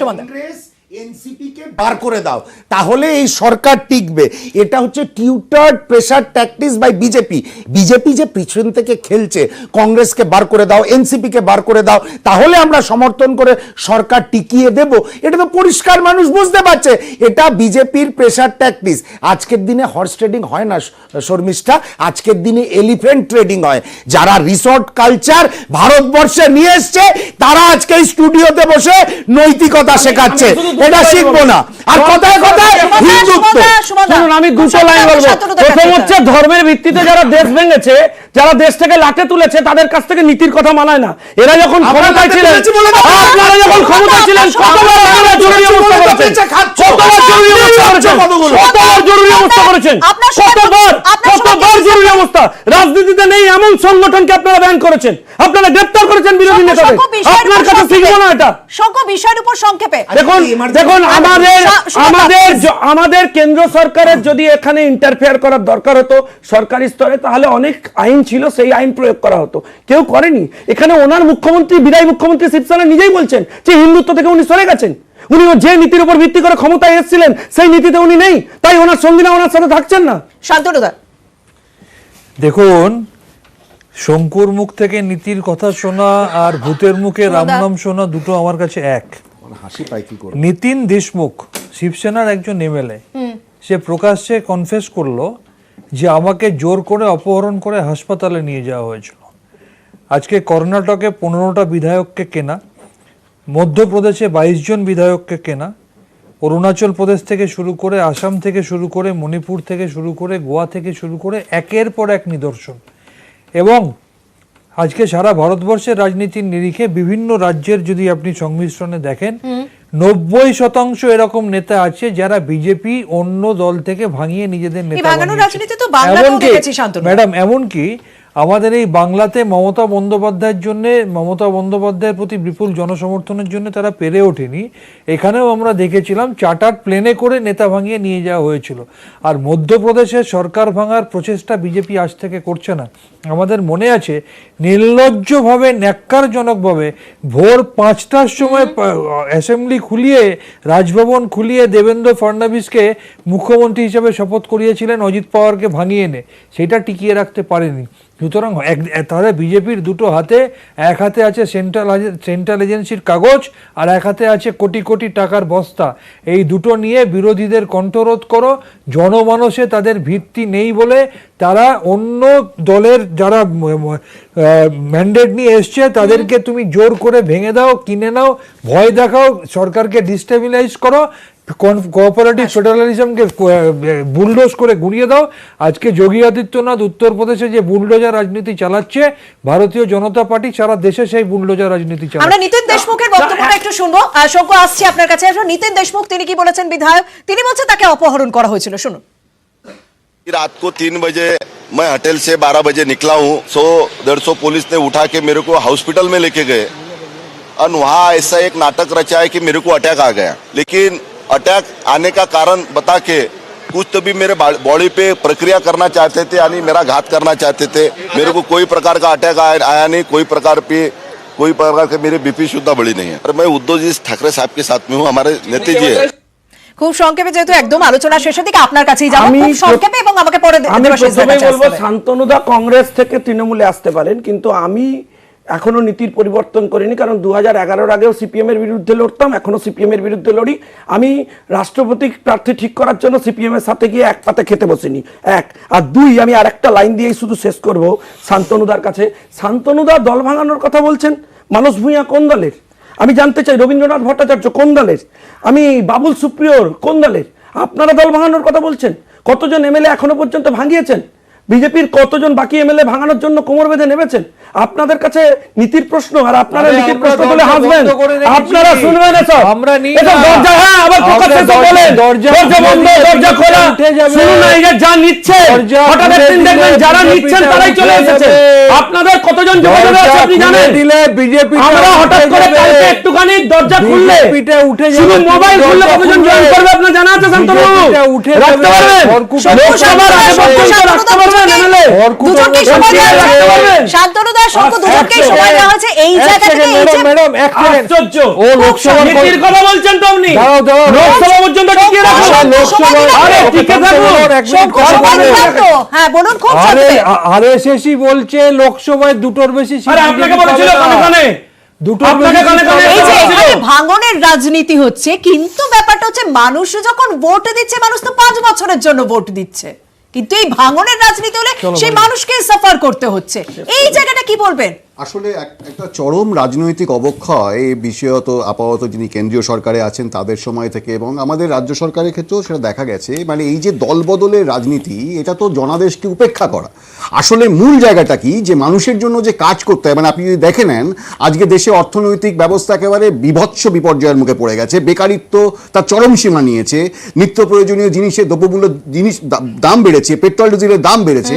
कांग्रेस এনসিপি কে বার করে দাও, তাহলে এই সরকার টিকবে। এটা হচ্ছে tutored pressure tactics by BJP. BJP যে পিছন থেকে খেলছে, কংগ্রেসকে বার করে দাও, এনসিপি কে বার করে দাও, তাহলে আমরা সমর্থন করে সরকার টিকিয়ে দেব, এটা তো পরিষ্কার মানুষ বুঝতে পারছে। এটা বিজেপির প্রেসার ট্যাকটিক্স। আজকের দিনে হর্স ট্রেডিং হয় না শর্মিষ্ঠা, আজকের দিনে এলিফ্যান্ট ট্রেডিং হয়। যারা রিসর্ট কালচার ভারতবর্ষে নিয়ে এসছে, তারা আজকে এই স্টুডিওতে বসে নৈতিকতা শেখাচ্ছে। এটা শিখবো না। আর কথায় কথায় হিন্দুত্ব। শুনুন, আমি দুটো লাইন বলবো। প্রথম হচ্ছে ধর্মের ভিত্তিতে যারা দেশ ভেঙেছে, যারা দেশ থেকে লাটে তুলেছে, তাদের কাছ থেকে নীতির কথা মানায় না। এরা যখন ক্ষমতায় ছিলেন, আপনারা যখন ক্ষমতায় ছিলেন, কতবার আপনারা জরুরি অবস্থা করেছেন, কতবার জরুরি অবস্থা করেছেন, কতবার জরুরি অবস্থা করেছেন, কতবার জরুরি অবস্থা। রাজনীতিতে নেই এমন সংগঠনকে আপনারা ব্যান করেছেন, আপনারা গ্রেফতার করেছেন বিরোধী নেতাদের। আপনার কাছে শিখবো না এটা। সকল বিষয়ের উপর সংক্ষেপে দেখুন আমাদের কেন্দ্র সরকারের যদি এখানে ইন্টারফেয়ার করার দরকার হতো সরকারি স্তরে, তাহলে অনেক আইন ছিল, সেই আইন প্রয়োগ করা হতো। কেউ করেনি। এখানে ওনার মুখ্যমন্ত্রী, বিদায়ী মুখ্যমন্ত্রী শিবসেনা নিজেই বলছেন যে হিন্দুত্ব থেকে উনি সরে গেছেন। উনি যে নীতির উপর ভিত্তি করে ক্ষমতায় এসেছিলেন, সেই নীতিতে উনি নেই, তাই ওনার সঙ্গীরা ওনার সাথে থাকছেন না। শান্তনুদা, দেখুন, শঙ্কুর মুখ থেকে নীতির কথা শোনা আর ভূতের মুখে রাম নাম শোনা দুটো আমার কাছে এক। হাসি পাই কি করে। নিতিন দেশমুখ শিবসেনার একজন এমএলএ, সে প্রকাশ্যে কনফেস করলো যে আমাকে জোর করে অপহরণ করে হাসপাতালে নিয়ে যাওয়া হয়েছিল। আজকে কর্ণাটকে 15টা বিধায়ককে কেনা, মধ্যপ্রদেশে 22 জন বিধায়ককে কেনা, অরুণাচল প্রদেশ থেকে শুরু করে, আসাম থেকে শুরু করে, মণিপুর থেকে শুরু করে, গোয়া থেকে শুরু করে একের পর এক নিদর্শন। এবং আজকে সারা ভারতবর্ষের রাজনীতির নিরিখে বিভিন্ন রাজ্যের যদি আপনি সংমিশ্রণে দেখেন, 90% এরকম নেতা আছে যারা বিজেপি অন্য দল থেকে ভাঙিয়ে নিজেদের নেতা বানিয়েছে। ম্যাডাম, এমনকি আমাদের এই বাংলাতে মমতা বন্দ্যোপাধ্যায়ের জন্য, মমতা বন্দ্যোপাধ্যায়ের প্রতি বিপুল জনসমর্থনের জন্য তারা পেরে ওঠেনি। এখানেও আমরা দেখেছিলাম চার্টার্ড প্লেনে করে নেতা ভাঙিয়ে নিয়ে যাওয়া হয়েছিল। আর মধ্যপ্রদেশের সরকার ভাঙার প্রচেষ্টা বিজেপি আজ থেকে করছে না। আমাদের মনে আছে নির্লজ্জভাবে, ন্যাক্কারজনকভাবে ভোর 5টার সময় অ্যাসেম্বলি খুলিয়ে, রাজভবন খুলিয়ে দেবেন্দ্র ফডনবিসকে মুখ্যমন্ত্রী হিসেবে শপথ করিয়েছিলেন অজিত পাওয়ারকে ভাঙিয়ে এনে, সেটা টিকিয়ে রাখতে পারেনি। সুতরাং তাহলে বিজেপির দুটো হাতে, এক হাতে আছে সেন্ট্রাল এজেন্সির কাগজ আর এক হাতে আছে কোটি কোটি টাকার বস্তা। এই দুটো নিয়ে বিরোধীদের কণ্ঠরোধ করো। জনমানসে তাদের ভিত্তি নেই বলে তারা অন্য দলের যারা ম্যান্ডেট নিয়ে এসছে তাদেরকে তুমি জোর করে ভেঙে দাও, কিনে নাও, ভয় দেখাও, সরকারকে ডিস্টেবিলাইজ করো, কোঅপারেটিভ ফেডারালিজমকে বুলডোজ করে গুঁড়িয়ে দাও। আজকে যোগী আদিত্যনাথ উত্তরপ্রদেশে যে বুলডোজার রাজনীতি চালাচ্ছে, ভারতীয় জনতা পার্টি সারা দেশে সেই বুলডোজার রাজনীতি চালাচ্ছে। আমরা নিতিন দেশমুখের বক্তব্যটা একটু শুনবো। শঙ্কু, আসছি আপনার কাছে। নিতিন দেশমুখ তিনি কি বলেছেন, বিধায়ক, তিনি বলছেন তাকে অপহরণ করা হয়েছিল। শুনুন। रात को 3 बजे मैं होटल से 12 बजे निकला हूँ। 100-150 पुलिस ने उठा के मेरे को हॉस्पिटल में लेके गए और वहाँ ऐसा एक नाटक रचा है कि मेरे को अटैक आ गया। लेकिन अटैक आने का कारण बता के कुछ तो भी मेरे बॉडी पे प्रक्रिया करना चाहते थे, यानी मेरा घात करना चाहते थे। मेरे को कोई प्रकार का अटैक आया नहीं, कोई प्रकार के मेरे बीपी शुद्ध बढ़ी नहीं है। और मैं उद्धव जी ठाकरे साहब के साथ में हूँ, हमारे नेता जी है। খুব সংক্ষেপে, যেহেতু একদম আলোচনা শেষের দিকে, আপনার কাছেই যাব খুব সংক্ষেপে, এবং আমাকে পরে আমি প্রথমেই বলবো শান্তনুদা কংগ্রেস থেকে তৃণমূলে আসতে পারেন, কিন্তু আমি এখনো নীতির পরিবর্তন করিনি। কারণ 2011-এর আগেও সিপিএম এর বিরুদ্ধে লড়তাম, এখনো সিপিএম এর বিরুদ্ধে লড়ি। আমি রাষ্ট্রপতি প্রার্থী ঠিক করার জন্য সিপিএম এর সাথে গিয়ে এক পাতে খেতে বসিনি, এক। আর দুই, আমি আরেকটা লাইন দিয়েই শুধু শেষ করব শান্তনুদার কাছে। শান্তনুদা দল ভাঙানোর কথা বলছেন, মানস ভূঁইয়া কোন দলের? আমি জানতে চাই রবীন্দ্রনাথ ভট্টাচার্য কোন দলের? আমি বাবুল সুপ্রিয়র কোন দলের? আপনারা দল ভাঙানোর কথা বলছেন। কতজন এমএলএ এখনো পর্যন্ত ভাঙিয়েছেন? বিজেপির কতজন বাকি এমএলএ ভাঙানোর জন্য কোমর বেঁধে নেমেছেন? আপনাদের কাছে নীতির প্রশ্ন, আর আপনারা নীতির প্রশ্ন বলে হাসবেন, আপনারা শুনবেন এসব। আমরা দরজা, হ্যাঁ, আবার প্রকাশ্যে তো বলেন দরজা বন্ধ, দরজা খোলা। শুনুন না, এই যে যা নিচ্ছে, হঠাৎ একদিন দেখবেন যারা নিচ্ছেন তারাই চলে এসেছে। আপনাদের কতজন যোগাযোগ আছে আপনি জানেন? বিজেপি আমরা হঠাৎ করে কালকে একটুখানি দরজা খুললে, শুধু মোবাইল খুললে কতজন জয়েন করবে আপনার জানা আছে? শান্তনু রাখতে পারবেন? লোকসভার আগে পর্যন্ত রাখতে পারবেন এমএলএ? শান্তনু শুভেন্দুদার শঙ্খ দুজনকেই সময় দেওয়া হয়েছে এই জায়গা থেকে। এই যে ম্যাডাম এক সেকেন্ড, আশ্চর্য, ও লোকসভা নীতির কথা বলছেন তো আপনি? দাঁড়াও দাঁড়াও, লোকসভা পর্যন্ত টিকিয়ে রাখুন। আরে টিকে থাকুন। হ্যাঁ বলুন, খুব আরে সত্যি। আরএসএসই বলছে লোকসভায় দুটোর বেশি সিট আরে আপনাকে বলেছিল কানে কানে, দুটোর আপনাকে কানে কানে এই যে বলেছিল। এখানে ভাঙনের রাজনীতি হচ্ছে, কিন্তু ব্যাপারটা হচ্ছে মানুষ যখন ভোট দিচ্ছে, মানুষ তো 5 বছরের জন্য ভোট দিচ্ছে, কিন্তু এই ভাঙনের রাজনীতি হলে সেই মানুষকে সাফার করতে হচ্ছে। এই জায়গাটা কি বলবেন? আসলে একটা চরম রাজনৈতিক অবক্ষয় এই বিষয়ত আপাতত যিনি কেন্দ্রীয় সরকারে আছেন তাদের সময় থেকে, এবং আমাদের রাজ্য সরকারের ক্ষেত্রেও সেটা দেখা গেছে। মানে এই যে দলবদলের রাজনীতি, এটা তো জনাদেশকে উপেক্ষা করা। আসলে মূল জায়গাটা কি, যে মানুষের জন্য যে কাজ করতে হয়। মানে আপনি যদি দেখে নেন, আজকে দেশে অর্থনৈতিক ব্যবস্থা একেবারে বিভৎস বিপর্যয়ের মুখে পড়ে গেছে, বেকারিত্ব তার চরম সীমা নিয়েছে, নিত্য প্রয়োজনীয় জিনিসের দ্রব্যমূল্য দাম বেড়েছে, পেট্রোল ডিজেলের দাম বেড়েছে।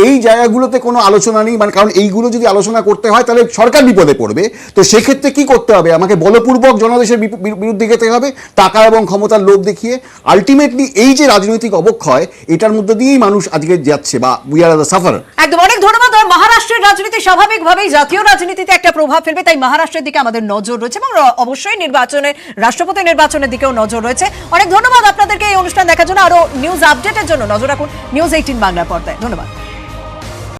এই জায়গাগুলোতে কোনো আলোচনা নেই। মানে কারণ এইগুলো যদি আলোচনা করতে হয় তাহলে সরকার বিপদে পড়বে। তো সেক্ষেত্রে কি করতে হবে, আমাকে বলপূর্বক জনাদেশের বিরুদ্ধে যেতে হবে, টাকা এবং ক্ষমতার লোভ দেখিয়ে। আলটিমেটলি এই যে রাজনৈতিক অবক্ষয়, এটার মধ্যে দিয়েই মানুষ আজকে যাচ্ছে, বা উই আর দ্য সাফারার। একদম, অনেক ধন্যবাদ। মহারাষ্ট্রের রাজনীতি স্বাভাবিকভাবেই জাতীয় রাজনীতিতে একটা প্রভাব ফেলবে, তাই মহারাষ্ট্রের দিকে আমাদের নজর রয়েছে, এবং অবশ্যই নির্বাচনে, রাষ্ট্রপতি নির্বাচনের দিকেও নজর রয়েছে। অনেক ধন্যবাদ আপনাদেরকে এই অনুষ্ঠান দেখার জন্য। আরো নিউজ আপডেটের জন্য নজর রাখুন নিউজ 18 বাংলা পর্দায়। ধন্যবাদ।